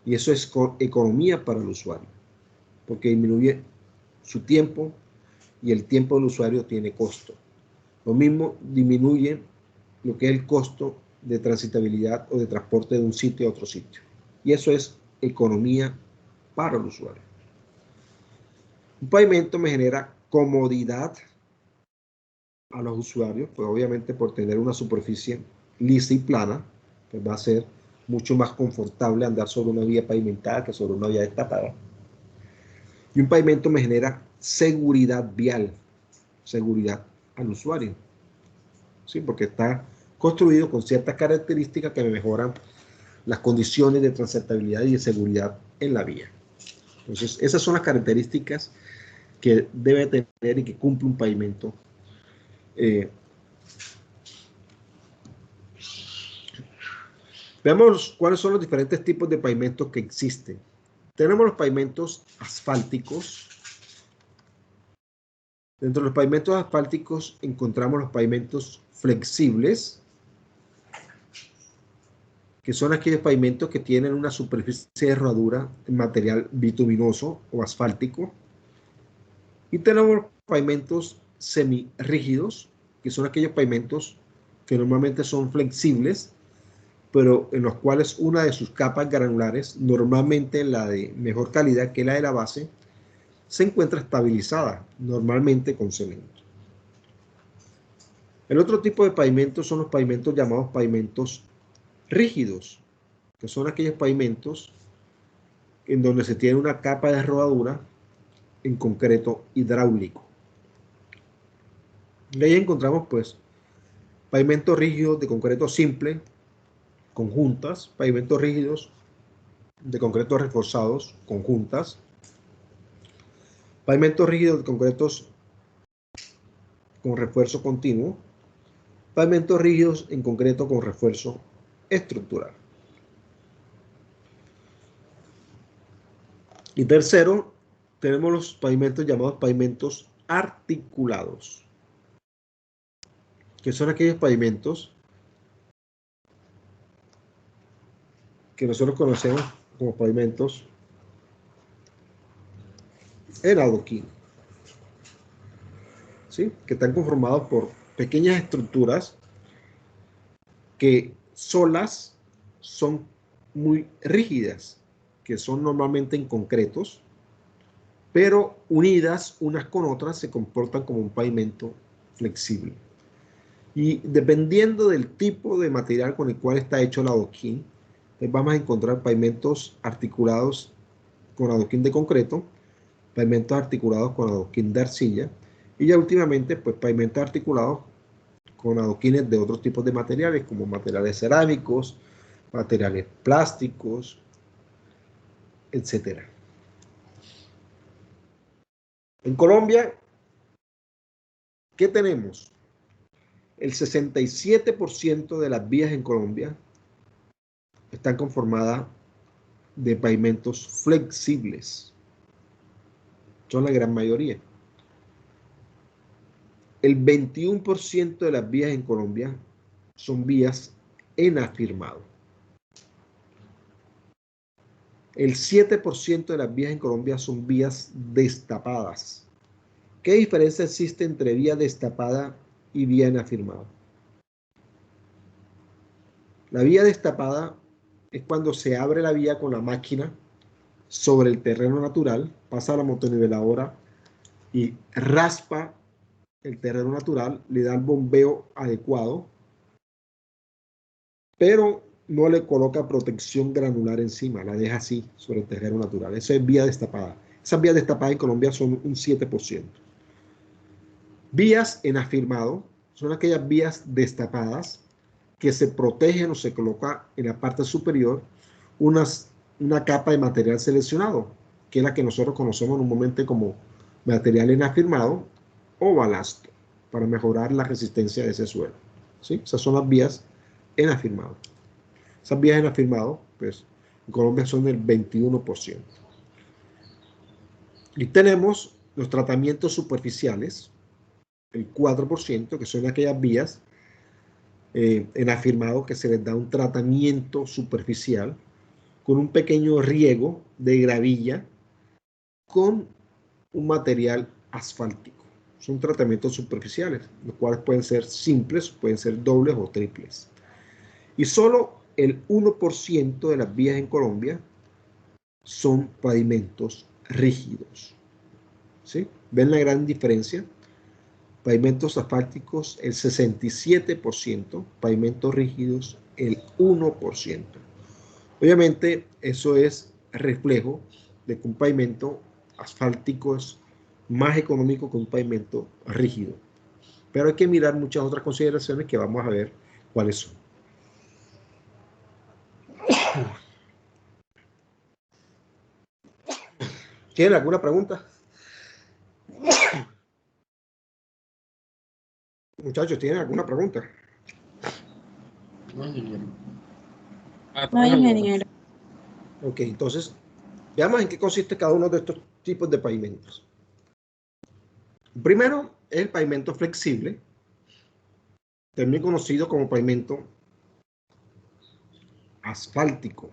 Y eso es economía para el usuario, porque disminuye su tiempo y el tiempo del usuario tiene costo. Lo mismo disminuye lo que es el costo de transitabilidad o de transporte de un sitio a otro sitio. Y eso es economía para el usuario. Un pavimento me genera comodidad a los usuarios, pues obviamente por tener una superficie lisa y plana, pues va a ser mucho más confortable andar sobre una vía pavimentada que sobre una vía destapada. Y un pavimento me genera seguridad vial, seguridad al usuario, ¿sí? Porque está construido con ciertas características que me mejoran las condiciones de transitabilidad y de seguridad en la vía. Entonces, esas son las características que debe tener y que cumple un pavimento. Veamos cuáles son los diferentes tipos de pavimentos que existen. Tenemos los pavimentos asfálticos. Dentro de los pavimentos asfálticos encontramos los pavimentos flexibles, que son aquellos pavimentos que tienen una superficie de rodadura en material bituminoso o asfáltico. Y tenemos pavimentos semirrígidos, que son aquellos pavimentos que normalmente son flexibles, pero en los cuales una de sus capas granulares, normalmente la de mejor calidad que la de la base, se encuentra estabilizada, normalmente con cemento. El otro tipo de pavimentos son los pavimentos llamados pavimentos rígidos, que son aquellos pavimentos en donde se tiene una capa de rodadura en concreto hidráulico. Y ahí encontramos pues pavimentos rígidos de concreto simple con juntas, pavimentos rígidos de concreto reforzados con juntas, pavimentos rígidos de concretos con refuerzo continuo, pavimentos rígidos en concreto con refuerzo estructural. Y tercero, tenemos los pavimentos llamados pavimentos articulados, que son aquellos pavimentos que nosotros conocemos como pavimentos en adoquín, ¿sí? Que están conformados por pequeñas estructuras que solas son muy rígidas, que son normalmente en concretos, pero unidas unas con otras se comportan como un pavimento flexible. Y dependiendo del tipo de material con el cual está hecho el adoquín, pues vamos a encontrar pavimentos articulados con adoquín de concreto, pavimentos articulados con adoquín de arcilla, y ya últimamente pues pavimentos articulados con adoquines de otros tipos de materiales, como materiales cerámicos, materiales plásticos, etc. En Colombia, ¿qué tenemos? El 67% de las vías en Colombia están conformadas de pavimentos flexibles. Son la gran mayoría. El 21% de las vías en Colombia son vías en afirmado. El 7% de las vías en Colombia son vías destapadas. ¿Qué diferencia existe entre vía destapada y vía en afirmado? La vía destapada es cuando se abre la vía con la máquina sobre el terreno natural, pasa la motoniveladora y raspa el terreno natural, le da el bombeo adecuado, pero no le coloca protección granular encima, la deja así sobre el terreno natural. Eso es vía destapada. Esas vías destapadas en Colombia son un 7%. Vías en afirmado son aquellas vías destapadas que se protegen o se coloca en la parte superior una capa de material seleccionado, que es la que nosotros conocemos normalmente como material en afirmado o balasto, para mejorar la resistencia de ese suelo, ¿sí? Esas son las vías en afirmado. Esas vías en afirmado, pues, en Colombia son del 21%. Y tenemos los tratamientos superficiales, el 4%, que son aquellas vías en afirmado que se les da un tratamiento superficial con un pequeño riego de gravilla con un material asfáltico. Son tratamientos superficiales, los cuales pueden ser simples, pueden ser dobles o triples. Y solo el 1% de las vías en Colombia son pavimentos rígidos. ¿Sí? ¿Ven la gran diferencia? Pavimentos asfálticos el 67%, pavimentos rígidos el 1%. Obviamente eso es reflejo de que un pavimento asfáltico es más económico que un pavimento rígido. Pero hay que mirar muchas otras consideraciones que vamos a ver cuáles son. ¿Tienen alguna pregunta? Muchachos, ¿tienen alguna pregunta? No, ingeniero. No, ingeniero. Ok, entonces, veamos en qué consiste cada uno de estos tipos de pavimentos. Primero es el pavimento flexible, también conocido como pavimento asfáltico.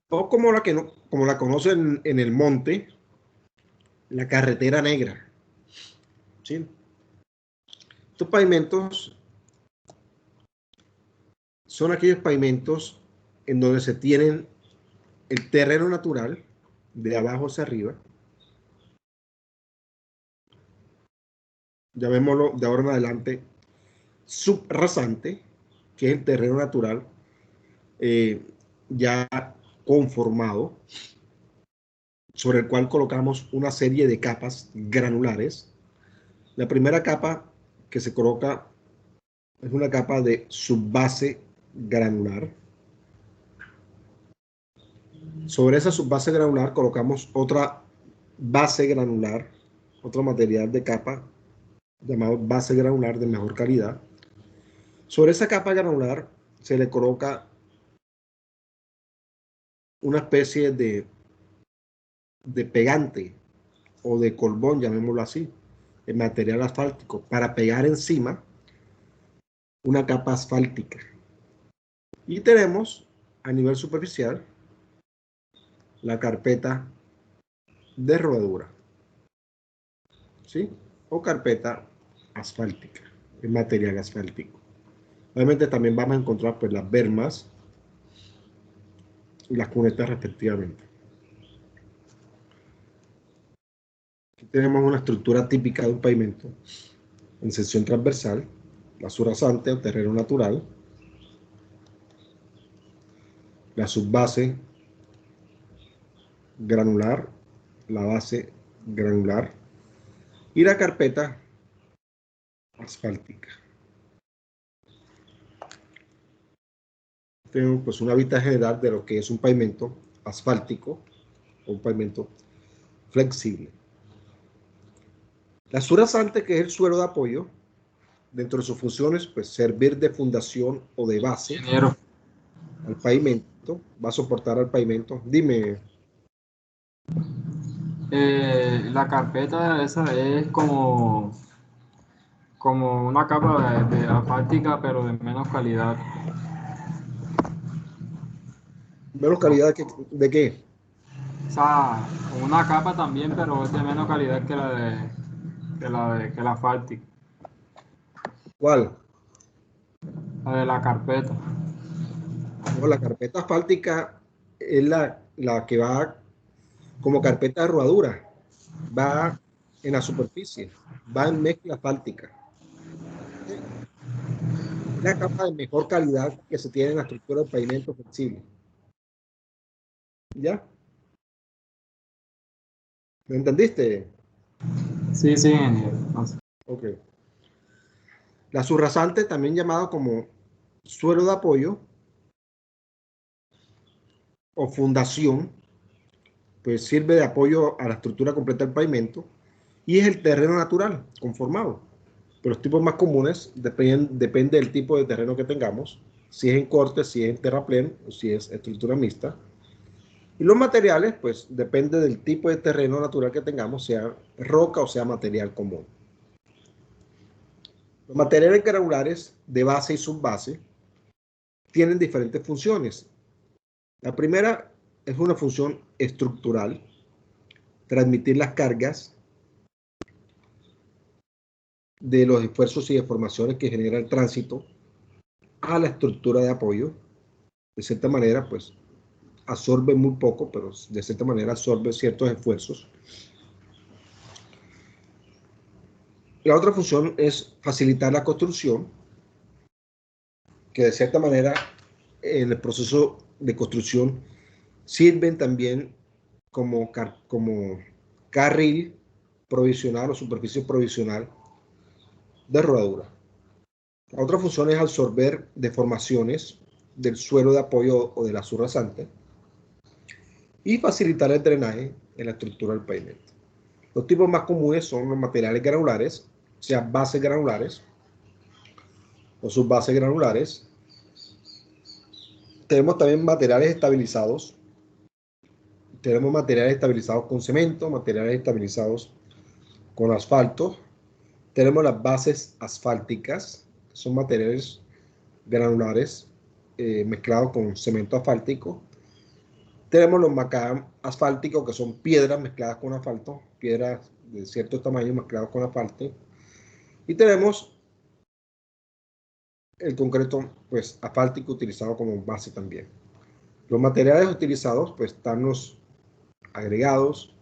O como la conocen en el monte, la carretera negra. ¿Sí? Estos pavimentos son aquellos pavimentos en donde se tienen el terreno natural de abajo hacia arriba. Llamémoslo de ahora en adelante subrasante, que es el terreno natural ya conformado, sobre el cual colocamos una serie de capas granulares. La primera capa que se coloca es una capa de subbase granular. Sobre esa subbase granular colocamos otra base granular, otro material de capa llamado base granular de mejor calidad. Sobre esa capa granular se le coloca una especie de pegante o de colbón, llamémoslo así, el material asfáltico, para pegar encima una capa asfáltica. Y tenemos a nivel superficial la carpeta de rodadura, ¿sí? O carpeta asfáltica, el material asfáltico. Obviamente también vamos a encontrar pues las bermas y las cunetas respectivamente. Aquí tenemos una estructura típica de un pavimento en sección transversal, la subrasante o terreno natural, la subbase granular, la base granular y la carpeta asfáltica. Tenemos pues una vista general de lo que es un pavimento asfáltico o un pavimento flexible. La subrasante, que es el suelo de apoyo, dentro de sus funciones, pues servir de fundación o de base Ingeniero. al pavimento, va a soportar al pavimento. Dime. La carpeta esa es como una capa de asfáltica, pero de menos calidad. ¿Menos calidad de qué? O sea, una capa también, pero es de menos calidad que la asfáltica. ¿Cuál? La de la carpeta. No, la carpeta asfáltica es la que va como carpeta de rodadura, va en la superficie, va en mezcla asfáltica. Es la capa de mejor calidad que se tiene en la estructura del pavimento flexible. ¿Ya? ¿Me entendiste? Sí, ingeniero. Ok. La subrasante, también llamada como suelo de apoyo o fundación, pues sirve de apoyo a la estructura completa del pavimento y es el terreno natural conformado. Pero los tipos más comunes depende del tipo de terreno que tengamos, si es en corte, si es en terraplén o si es estructura mixta. Y los materiales, pues depende del tipo de terreno natural que tengamos, sea roca o sea material común. Los materiales granulares de base y subbase tienen diferentes funciones. La primera es una función estructural, transmitir las cargas de los esfuerzos y deformaciones que genera el tránsito a la estructura de apoyo. De cierta manera, pues absorbe muy poco, pero de cierta manera absorbe ciertos esfuerzos. La otra función es facilitar la construcción, que de cierta manera en el proceso de construcción sirven también como carril provisional o superficie provisional de rodadura. La otra función es absorber deformaciones del suelo de apoyo o de la subrasante y facilitar el drenaje en la estructura del pavimento. Los tipos más comunes son los materiales granulares, o sea, bases granulares o subbases granulares. Tenemos también materiales estabilizados. Tenemos materiales estabilizados con cemento, materiales estabilizados con asfalto. Tenemos las bases asfálticas, que son materiales granulares mezclados con cemento asfáltico. Tenemos los macadam asfálticos, que son piedras mezcladas con asfalto, piedras de cierto tamaño mezcladas con asfalto. Y tenemos el concreto pues, asfáltico utilizado como base también. Los materiales utilizados pues, están los agregados,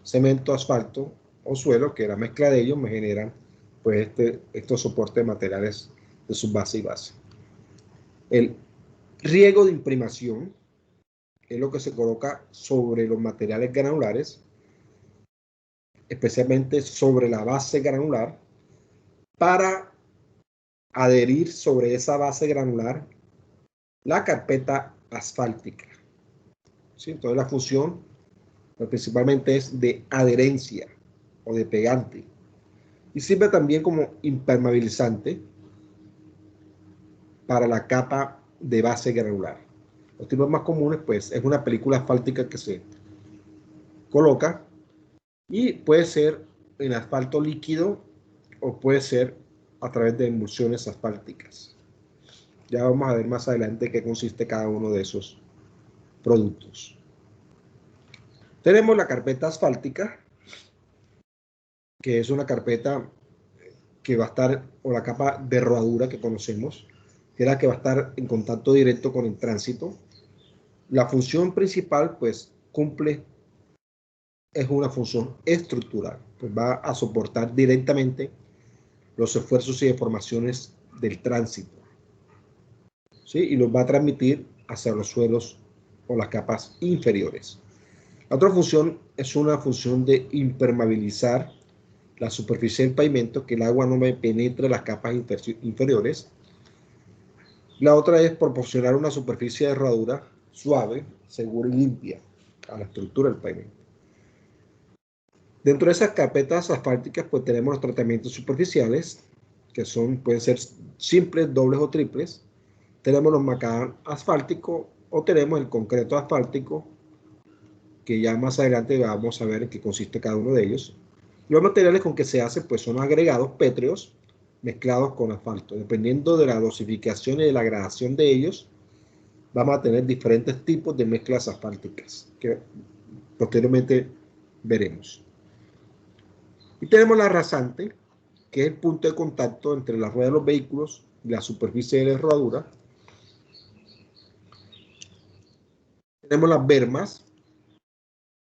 cemento, asfalto o suelo, que la mezcla de ellos me generan pues, estos soportes de materiales de subbase y base. El riego de imprimación es lo que se coloca sobre los materiales granulares, especialmente sobre la base granular, para adherir sobre esa base granular la carpeta asfáltica. ¿Sí? Entonces la función principalmente es de adherencia o de pegante y sirve también como impermeabilizante para la capa de base granular. Los tipos más comunes pues es una película asfáltica que se coloca y puede ser en asfalto líquido o puede ser a través de emulsiones asfálticas. Ya vamos a ver más adelante qué consiste cada uno de esos productos. Tenemos la carpeta asfáltica, que es una carpeta que va a estar, o la capa de rodadura que conocemos, que es la que va a estar en contacto directo con el tránsito. La función principal, pues, es una función estructural, pues va a soportar directamente los esfuerzos y deformaciones del tránsito, ¿sí? Y los va a transmitir hacia los suelos o las capas inferiores. La otra función es una función de impermeabilizar la superficie del pavimento, que el agua no me penetre las capas inferiores. La otra es proporcionar una superficie de rodadura suave, segura y limpia a la estructura del pavimento. Dentro de esas carpetas asfálticas, pues tenemos los tratamientos superficiales, que pueden ser simples, dobles o triples. Tenemos los macadam asfálticos o tenemos el concreto asfáltico, que ya más adelante vamos a ver en qué consiste cada uno de ellos. Los materiales con que se hace pues son agregados pétreos mezclados con asfalto. Dependiendo de la dosificación y de la gradación de ellos, vamos a tener diferentes tipos de mezclas asfálticas que posteriormente veremos. Y tenemos la rasante, que es el punto de contacto entre la rueda de los vehículos y la superficie de la rodadura. Tenemos las bermas,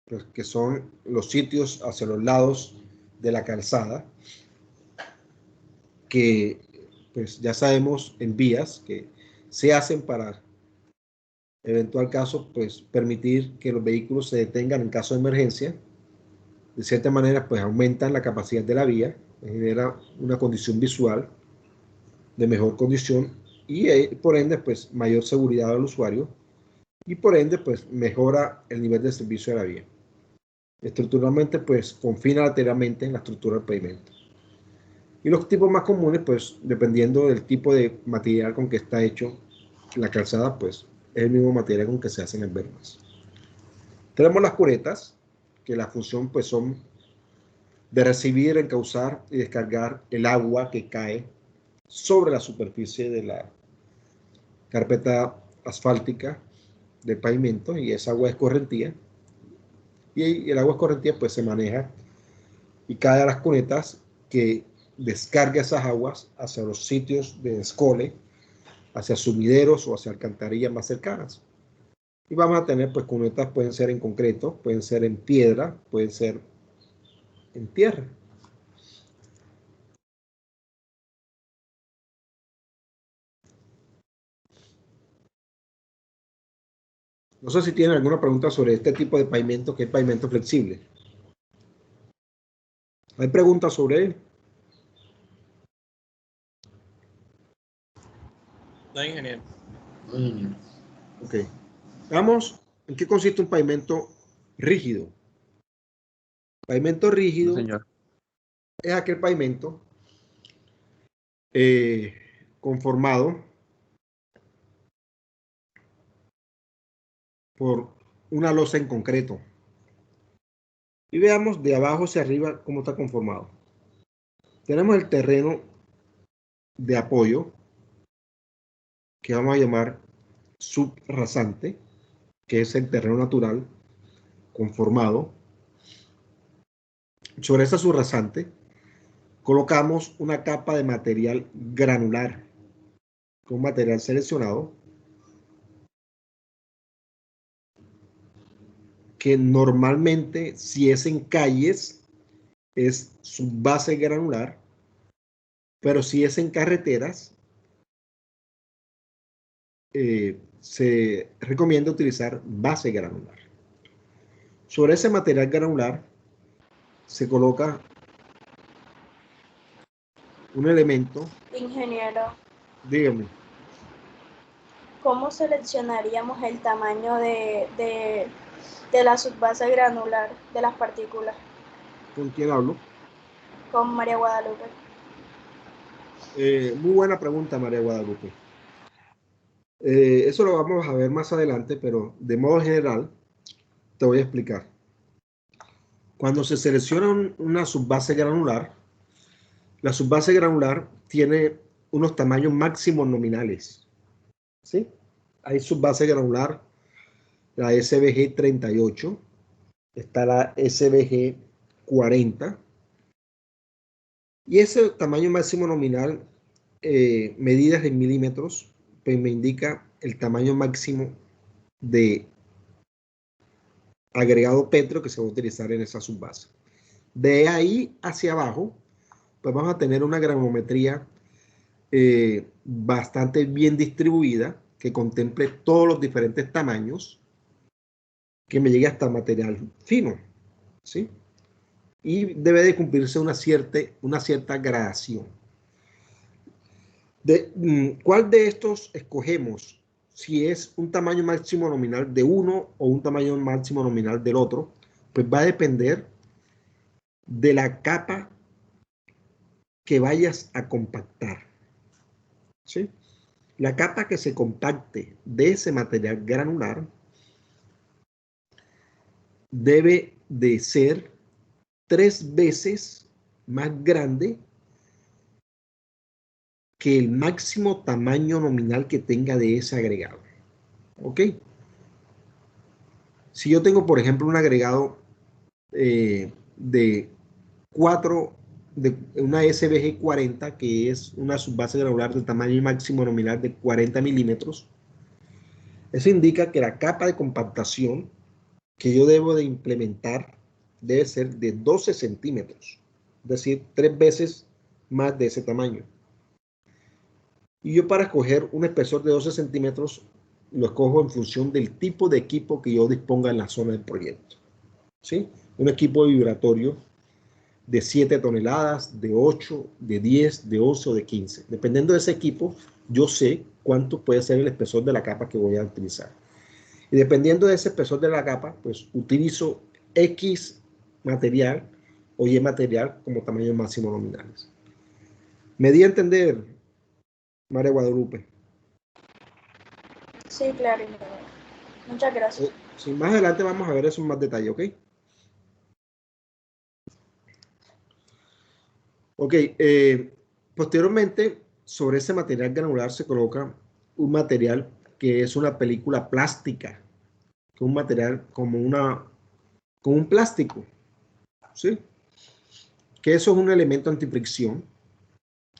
pues, que son los sitios hacia los lados de la calzada, que pues ya sabemos en vías que se hacen para eventual caso pues permitir que los vehículos se detengan en caso de emergencia. De cierta manera pues aumentan la capacidad de la vía, genera una condición visual de mejor condición y por ende pues mayor seguridad al usuario y por ende pues mejora el nivel de servicio de la vía. Estructuralmente pues confina lateralmente en la estructura del pavimento. Y los tipos más comunes pues dependiendo del tipo de material con que está hecho la calzada, pues es el mismo material con que se hacen las bermas. Tenemos las cunetas, que la función pues son de recibir, encauzar y descargar el agua que cae sobre la superficie de la carpeta asfáltica del pavimento, y esa agua escorrentía, y el agua escorrentía pues se maneja y cae a las cunetas que descarga esas aguas hacia los sitios de escole, hacia sumideros o hacia alcantarillas más cercanas. Y vamos a tener pues cunetas, pueden ser en concreto, pueden ser en piedra, pueden ser en tierra. No sé si tienen alguna pregunta sobre este tipo de pavimento, que es pavimento flexible. ¿Hay preguntas sobre él? No, ingeniero. No, ingeniero. Ok. Veamos en qué consiste un pavimento rígido. Pavimento rígido es aquel pavimento conformado por una losa en concreto. Y veamos de abajo hacia arriba cómo está conformado. Tenemos el terreno de apoyo, que vamos a llamar subrasante, que es el terreno natural conformado. Sobre esa subrasante colocamos una capa de material granular, con material seleccionado, que normalmente, si es en calles, es su base granular, pero si es en carreteras, se recomienda utilizar base granular. Sobre ese material granular se coloca un elemento. Ingeniero, Dígame. ¿cómo seleccionaríamos el tamaño de la subbase granular de las partículas? ¿Con quién hablo? Con María Guadalupe. Muy buena pregunta, María Guadalupe. Eso lo vamos a ver más adelante, pero de modo general te voy a explicar. Cuando se selecciona una subbase granular, la subbase granular tiene unos tamaños máximos nominales. ¿Sí? Hay subbase granular, la SVG 38, está la SVG 40, y ese tamaño máximo nominal, medidas en milímetros, pues me indica el tamaño máximo de agregado petro que se va a utilizar en esa subbase. De ahí hacia abajo, pues vamos a tener una granulometría bastante bien distribuida, que contemple todos los diferentes tamaños, que me llegue hasta material fino, ¿sí? Y debe de cumplirse una cierta gradación. ¿Cuál de estos escogemos? Si es un tamaño máximo nominal de uno o un tamaño máximo nominal del otro, pues va a depender de la capa que vayas a compactar, ¿sí? La capa que se compacte de ese material granular debe de ser 3 veces más grande que el máximo tamaño nominal que tenga de ese agregado. ¿Ok? Si yo tengo, por ejemplo, un agregado de una SVG 40, que es una subbase granular del tamaño máximo nominal de 40 milímetros, eso indica que la capa de compactación que yo debo de implementar debe ser de 12 centímetros, es decir, 3 veces más de ese tamaño. Y yo, para escoger un espesor de 12 centímetros, lo escojo en función del tipo de equipo que yo disponga en la zona del proyecto, ¿sí? Un equipo vibratorio de 7 toneladas, de 8, de 10, de 11 o de 15. Dependiendo de ese equipo, yo sé cuánto puede ser el espesor de la capa que voy a utilizar. Y dependiendo de ese espesor de la capa, pues utilizo X material o Y material como tamaños máximos nominales. ¿Me di a entender, María Guadalupe? Sí, claro. Muchas gracias. Sí, más adelante vamos a ver eso en más detalle, ¿ok? Ok, posteriormente sobre ese material granular se coloca un material que es una película plástica, que es un material como un plástico, ¿sí? Que eso es un elemento antifricción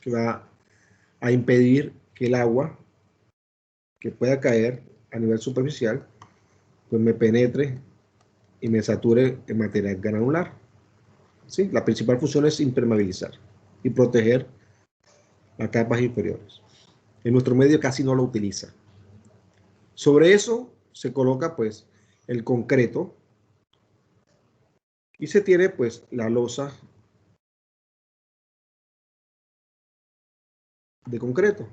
que va a impedir que el agua que pueda caer a nivel superficial pues me penetre y me sature el material granular, ¿sí? La principal función es impermeabilizar y proteger las capas inferiores. En nuestro medio casi no lo utiliza. Sobre eso se coloca pues el concreto y se tiene pues la losa de concreto.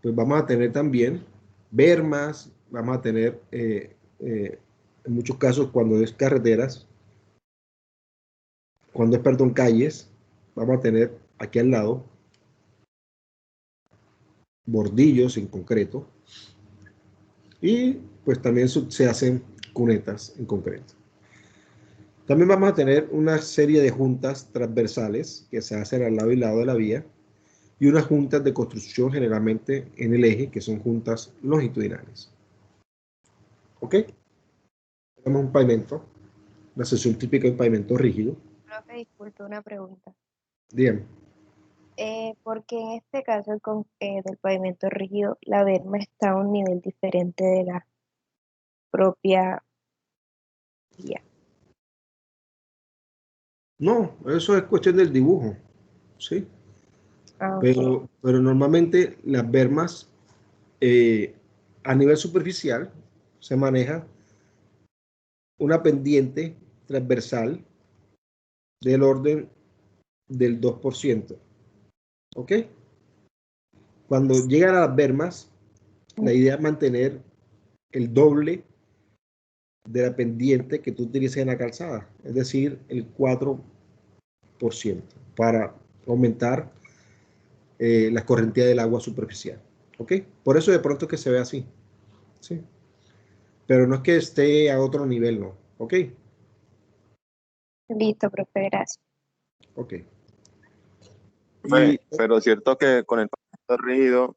Pues vamos a tener también bermas, vamos a tener en muchos casos cuando es carreteras, cuando es, perdón, calles, vamos a tener aquí al lado bordillos en concreto y pues también se hacen cunetas en concreto. También vamos a tener una serie de juntas transversales que se hacen al lado y lado de la vía y unas juntas de construcción generalmente en el eje que son juntas longitudinales. ¿Ok? Tenemos un pavimento, una sección típica de un pavimento rígido. Profe, disculpe una pregunta. Dígame. Porque en este caso del pavimento rígido, la berma está a un nivel diferente de la propia vía. No, eso es cuestión del dibujo, ¿sí? Ah, Pero normalmente las bermas a nivel superficial se maneja una pendiente transversal del orden del 2%. ¿Ok? Cuando llegan a las bermas, la idea es mantener el doble de la pendiente que tú utilizas en la calzada, es decir, el 4%, para aumentar la correntía del agua superficial. ¿Ok? Por eso de pronto es que se ve así. ¿Sí? Pero no es que esté a otro nivel, no. ¿Ok? listo, profe, gracias. Ok. Pero es cierto que con el pavimento rígido,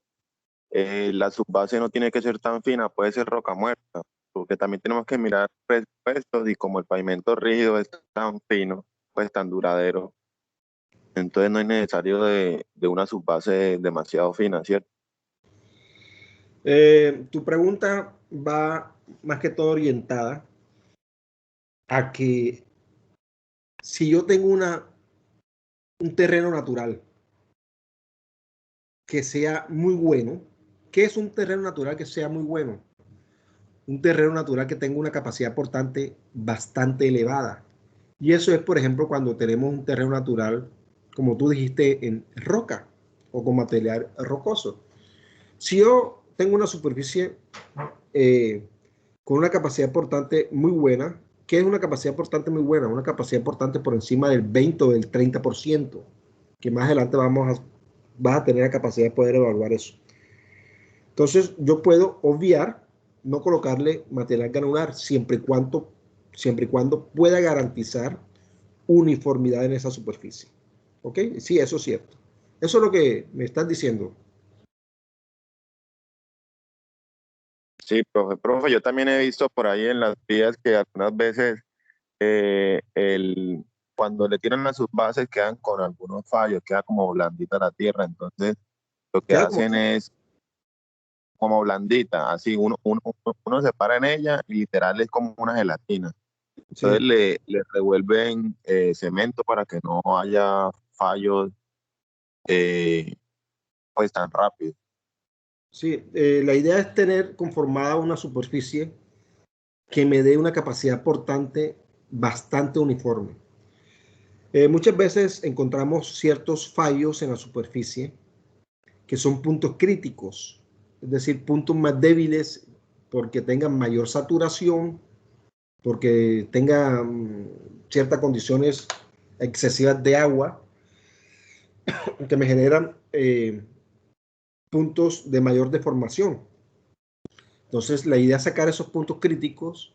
la subbase no tiene que ser tan fina, puede ser roca muerta, porque también tenemos que mirar presupuestos y como el pavimento rígido es tan fino, pues tan duradero, entonces no es necesario de una subbase demasiado fina, ¿cierto? Tu pregunta va más que todo orientada a que si yo tengo un terreno natural que sea muy bueno, ¿qué es un terreno natural que sea muy bueno? Un terreno natural que tenga una capacidad portante bastante elevada. Y eso es, por ejemplo, cuando tenemos un terreno natural, como tú dijiste, en roca o con material rocoso. Si yo tengo una superficie con una capacidad portante muy buena, ¿qué es una capacidad portante muy buena? Una capacidad portante por encima del 20 o del 30%, que más adelante vas a tener la capacidad de poder evaluar eso. Entonces, yo puedo obviar no colocarle material granular siempre y cuando pueda garantizar uniformidad en esa superficie. ¿Ok? Sí, eso es cierto. Eso es lo que me estás diciendo. Sí, profe, yo también he visto por ahí en las vías que algunas veces cuando le tiran las subbases quedan con algunos fallos, queda como blandita la tierra, entonces lo que hacen es como blandita, así uno se para en ella y literal es como una gelatina. Entonces le revuelven cemento para que no haya fallos pues tan rápido. Sí, la idea es tener conformada una superficie que me dé una capacidad portante bastante uniforme. Muchas veces encontramos ciertos fallos en la superficie que son puntos críticos, es decir, puntos más débiles porque tengan mayor saturación, porque tengan ciertas condiciones excesivas de agua que me generan puntos de mayor deformación. Entonces, la idea es sacar esos puntos críticos,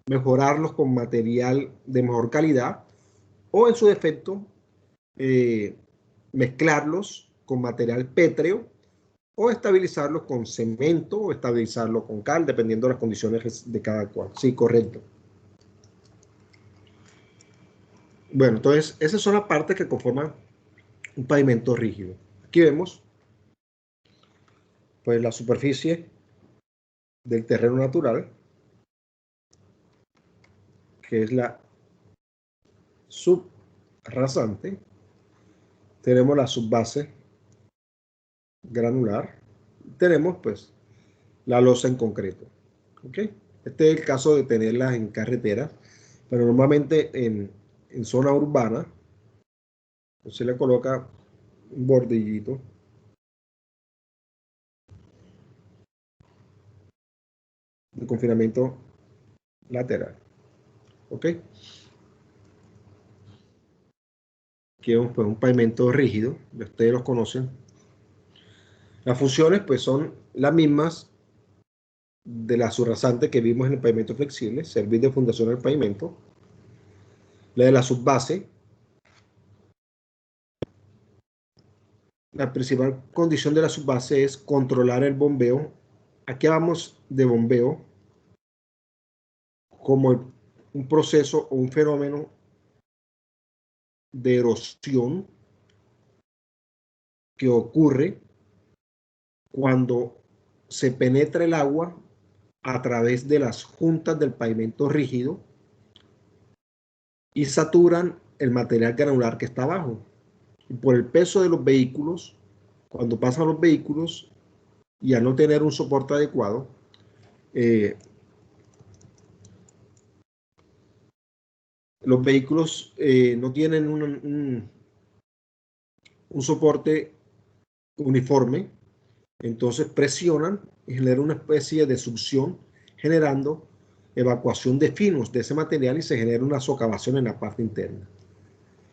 mejorarlos con material de mejor calidad o, en su defecto, mezclarlos con material pétreo o estabilizarlos con cemento o estabilizarlo con cal, dependiendo de las condiciones de cada cual. Sí, correcto. Bueno, entonces, esas son las partes que conforman un pavimento rígido. Aquí vemos, pues, la superficie del terreno natural, que es la subrasante. Tenemos la subbase granular. Tenemos, pues, la losa en concreto. ¿Ok? Este es el caso de tenerlas en carretera, pero normalmente en zona urbana se le coloca un bordillito de confinamiento lateral. ¿Ok? Que es pues, un pavimento rígido, ustedes los conocen. Las funciones pues son las mismas de la subrasante que vimos en el pavimento flexible, servir de fundación al pavimento. La de la subbase, la principal condición de la subbase es controlar el bombeo. Aquí hablamos de bombeo como un proceso o un fenómeno de erosión que ocurre cuando se penetra el agua a través de las juntas del pavimento rígido y saturan el material granular que está abajo. Y por el peso de los vehículos, cuando pasan los vehículos y al no tener un soporte adecuado, los vehículos no tienen un soporte uniforme, entonces presionan y generan una especie de succión, generando evacuación de finos de ese material y se genera una socavación en la parte interna.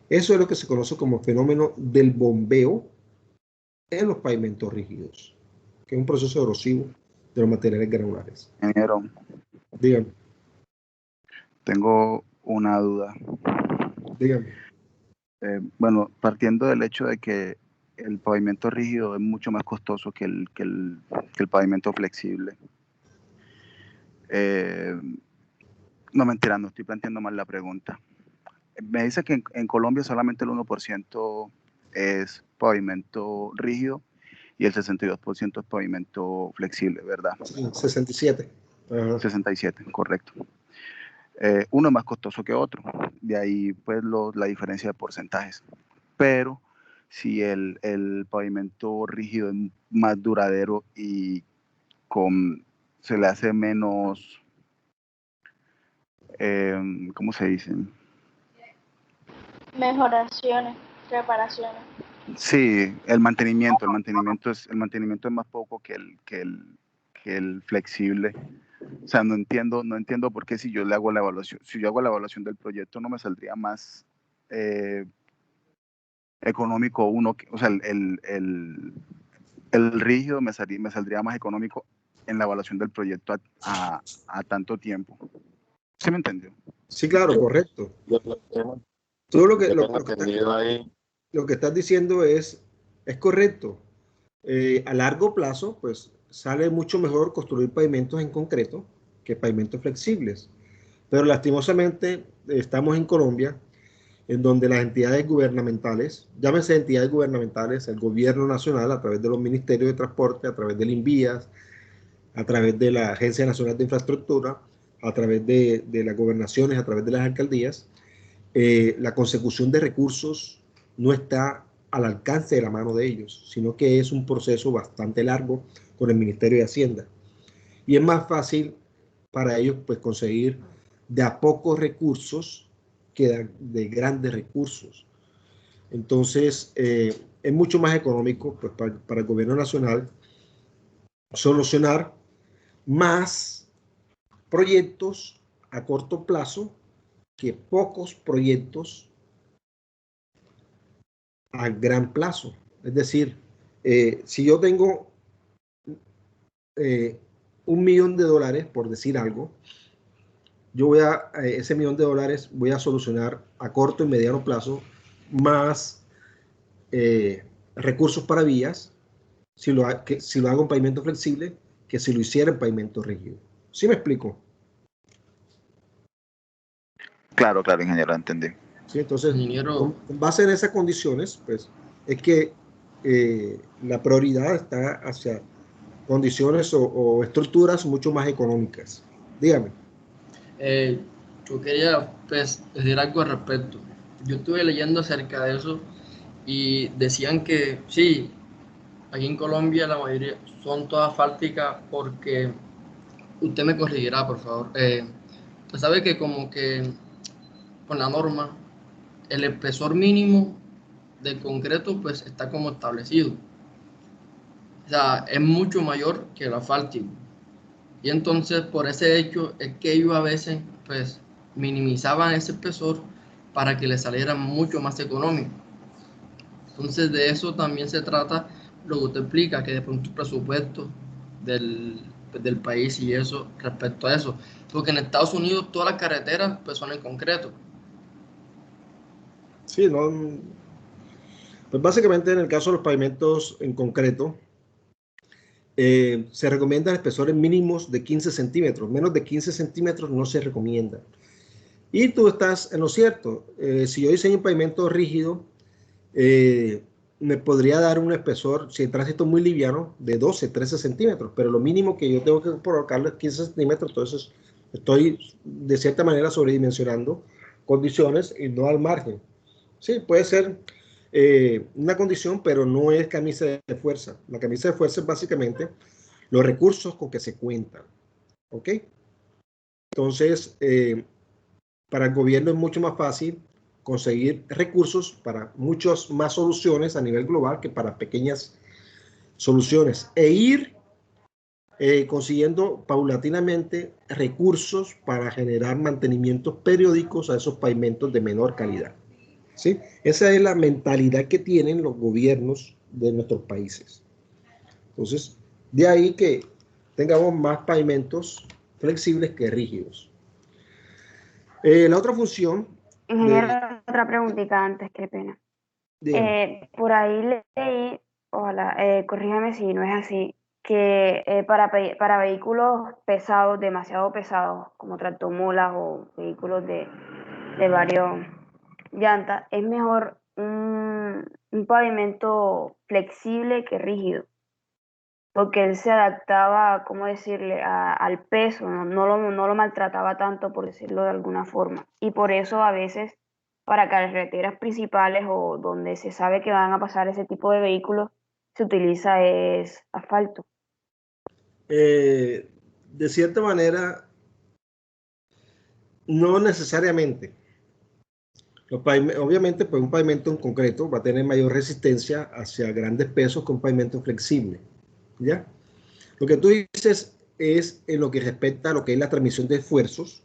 Eso es lo que se conoce como fenómeno del bombeo en los pavimentos rígidos, que es un proceso erosivo de los materiales granulares. Ingeniero, Dígame. Tengo una duda. Dígame. Bueno, partiendo del hecho de que el pavimento rígido es mucho más costoso que el pavimento flexible. No, mentira, no estoy planteando mal la pregunta. Me dice que en Colombia solamente el 1% es pavimento rígido y el 62% es pavimento flexible, ¿verdad? Sí, 67. Ajá. 67, correcto. Uno es más costoso que otro, de ahí pues la diferencia de porcentajes. Pero si el pavimento rígido es más duradero y se le hace menos, ¿cómo se dice? Mejoraciones, reparaciones. Sí, el mantenimiento es más poco que el flexible. O sea, no entiendo por qué si yo hago la evaluación del proyecto no me saldría más económico o sea, el rígido me saldría más económico en la evaluación del proyecto a tanto tiempo. ¿Sí me entendió? Sí, claro, correcto. Tú lo que estás diciendo es correcto. A largo plazo, pues sale mucho mejor construir pavimentos en concreto que pavimentos flexibles. Pero lastimosamente estamos en Colombia, en donde las entidades gubernamentales, llámense entidades gubernamentales, el gobierno nacional a través de los ministerios de transporte, a través del INVIAS, a través de la Agencia Nacional de Infraestructura, a través de las gobernaciones, a través de las alcaldías, la consecución de recursos no está al alcance de la mano de ellos, sino que es un proceso bastante largo con el Ministerio de Hacienda. Y es más fácil para ellos pues conseguir de a pocos recursos que de grandes recursos. Entonces, es mucho más económico pues, para el gobierno nacional solucionar más proyectos a corto plazo que pocos proyectos a gran plazo. Es decir, si yo tengo $1.000.000, por decir algo, yo voy a, ese $1.000.000 voy a solucionar a corto y mediano plazo más recursos para vías si lo hago en pavimento flexible que si lo hiciera en pavimento rígido. ¿Sí me explico? Claro, ingeniero, entendí. Sí, entonces, Ingeniero, con base en esas condiciones, pues, es que la prioridad está hacia condiciones o estructuras mucho más económicas. Dígame. yo quería pues, decir algo al respecto. Yo estuve leyendo acerca de eso y decían que sí, aquí en Colombia la mayoría son todas asfálticas porque, usted me corregirá, por favor, usted sabe que como que con la norma, el espesor mínimo de concreto pues está como establecido. O sea, es mucho mayor que el asfáltico. Y entonces por ese hecho es que ellos a veces pues minimizaban ese espesor para que le saliera mucho más económico. Entonces de eso también se trata lo que usted explica, que de pronto el presupuesto del país y eso respecto a eso. Porque en Estados Unidos todas las carreteras pues son en concreto. Sí, no, pues básicamente en el caso de los pavimentos en concreto, se recomiendan espesores mínimos de 15 centímetros. Menos de 15 centímetros no se recomienda. Y tú estás en lo cierto. Si yo diseño un pavimento rígido, me podría dar un espesor, si el tránsito es muy liviano, de 12, 13 centímetros. Pero lo mínimo que yo tengo que colocarle es 15 centímetros. Entonces estoy de cierta manera sobredimensionando condiciones y no al margen. Sí, puede ser una condición, pero no es camisa de fuerza. La camisa de fuerza es básicamente los recursos con que se cuentan. ¿Ok? Entonces, para el gobierno es mucho más fácil conseguir recursos para muchas más soluciones a nivel global que para pequeñas soluciones. E ir consiguiendo paulatinamente recursos para generar mantenimientos periódicos a esos pavimentos de menor calidad. ¿Sí? Esa es la mentalidad que tienen los gobiernos de nuestros países. Entonces, de ahí que tengamos más pavimentos flexibles que rígidos. La otra función... Ingeniero, otra preguntita antes, qué pena. Por ahí leí, ojalá, corríjame si no es así, que para vehículos pesados, demasiado pesados, como tractomulas o vehículos de varios llantas, es mejor un pavimento flexible que rígido, porque él se adaptaba, ¿cómo decirle?, al peso, no lo maltrataba tanto, por decirlo de alguna forma. Y por eso a veces para carreteras principales o donde se sabe que van a pasar ese tipo de vehículos, se utiliza es asfalto. De cierta manera, no necesariamente. Obviamente, pues un pavimento en concreto va a tener mayor resistencia hacia grandes pesos que un pavimento flexible. ¿Ya? Lo que tú dices es en lo que respecta a lo que es la transmisión de esfuerzos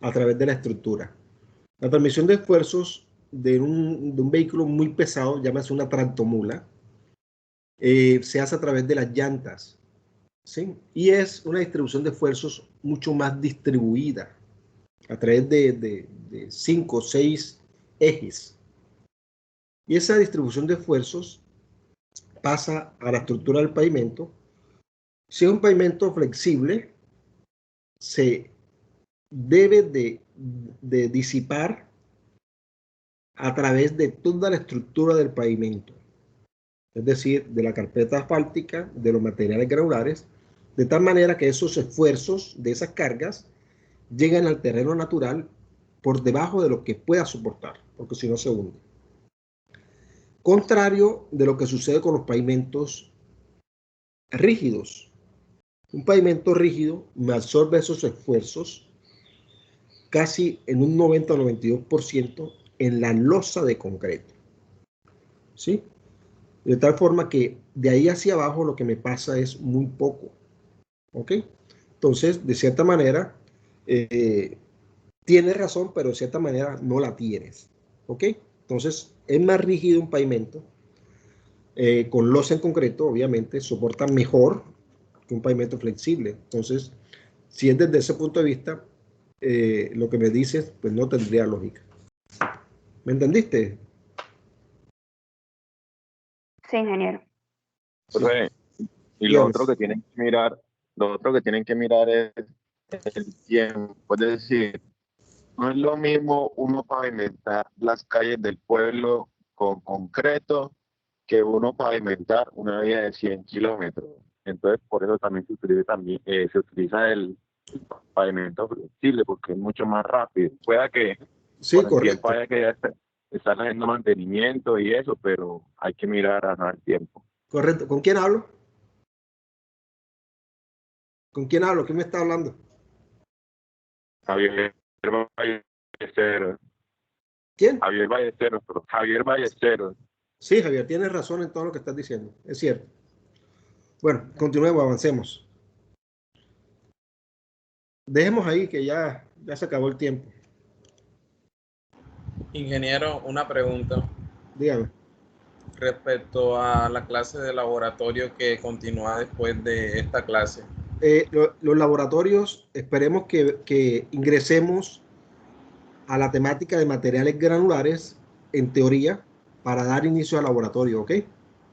a través de la estructura. La transmisión de esfuerzos de un vehículo muy pesado, llámase una tractomula, se hace a través de las llantas, ¿sí? Y es una distribución de esfuerzos mucho más distribuida a través de 5 o 6 ejes. Y esa distribución de esfuerzos pasa a la estructura del pavimento. Si es un pavimento flexible, se debe de disipar a través de toda la estructura del pavimento, es decir, de la carpeta asfáltica, de los materiales granulares, de tal manera que esos esfuerzos de esas cargas lleguen al terreno natural por debajo de lo que pueda soportar, porque si no se hunde. Contrario de lo que sucede con los pavimentos rígidos. Un pavimento rígido me absorbe esos esfuerzos casi en un 90 o 92% en la losa de concreto. ¿Sí? De tal forma que de ahí hacia abajo lo que me pasa es muy poco. ¿Ok? Entonces, de cierta manera, tienes razón, pero de cierta manera no la tienes. ¿Ok? Entonces, es más rígido un pavimento. Con losa en concreto, obviamente, soporta mejor que un pavimento flexible. Entonces, si es desde ese punto de vista, lo que me dices, pues no tendría lógica. ¿Me entendiste? Sí, ingeniero. Profe, y lo otro que tienen que mirar, es el tiempo. Es decir, no es lo mismo uno pavimentar las calles del pueblo con concreto que uno pavimentar una vía de 100 kilómetros. Entonces, por eso también se utiliza el pavimento flexible, porque es mucho más rápido. Pueda que sí, con el tiempo haya que ya estar haciendo mantenimiento y eso, pero hay que mirar el tiempo. Correcto. ¿Con quién hablo? ¿Con quién hablo? ¿Quién me está hablando? Javier Ballesteros. ¿Quién? Javier Ballesteros. Sí, Javier, tienes razón en todo lo que estás diciendo. Es cierto. Bueno, continuemos, avancemos. Dejemos ahí que ya se acabó el tiempo. Ingeniero, una pregunta. Dígame. Respecto a la clase de laboratorio que continúa después de esta clase. Los laboratorios, esperemos que ingresemos a la temática de materiales granulares, en teoría, para dar inicio al laboratorio, ¿ok?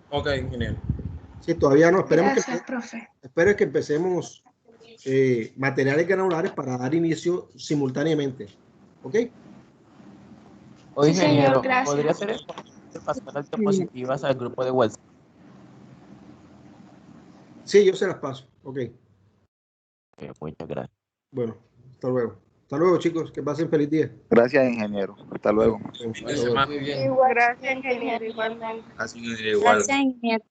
Ok, ingeniero. Sí, todavía no. Esperemos profe. Espero que empecemos materiales granulares para dar inicio simultáneamente, ¿ok? Sí, ingeniero, gracias. ¿Podría ser pasar las diapositivas al grupo de WhatsApp? Sí, yo se las paso, ok. Muchas gracias. Bueno, hasta luego. Hasta luego, chicos, que pasen feliz día. Gracias, ingeniero. Hasta luego. Muy bien. Igual, gracias, ingeniero, igualmente. Así igual. Gracias, ingeniero.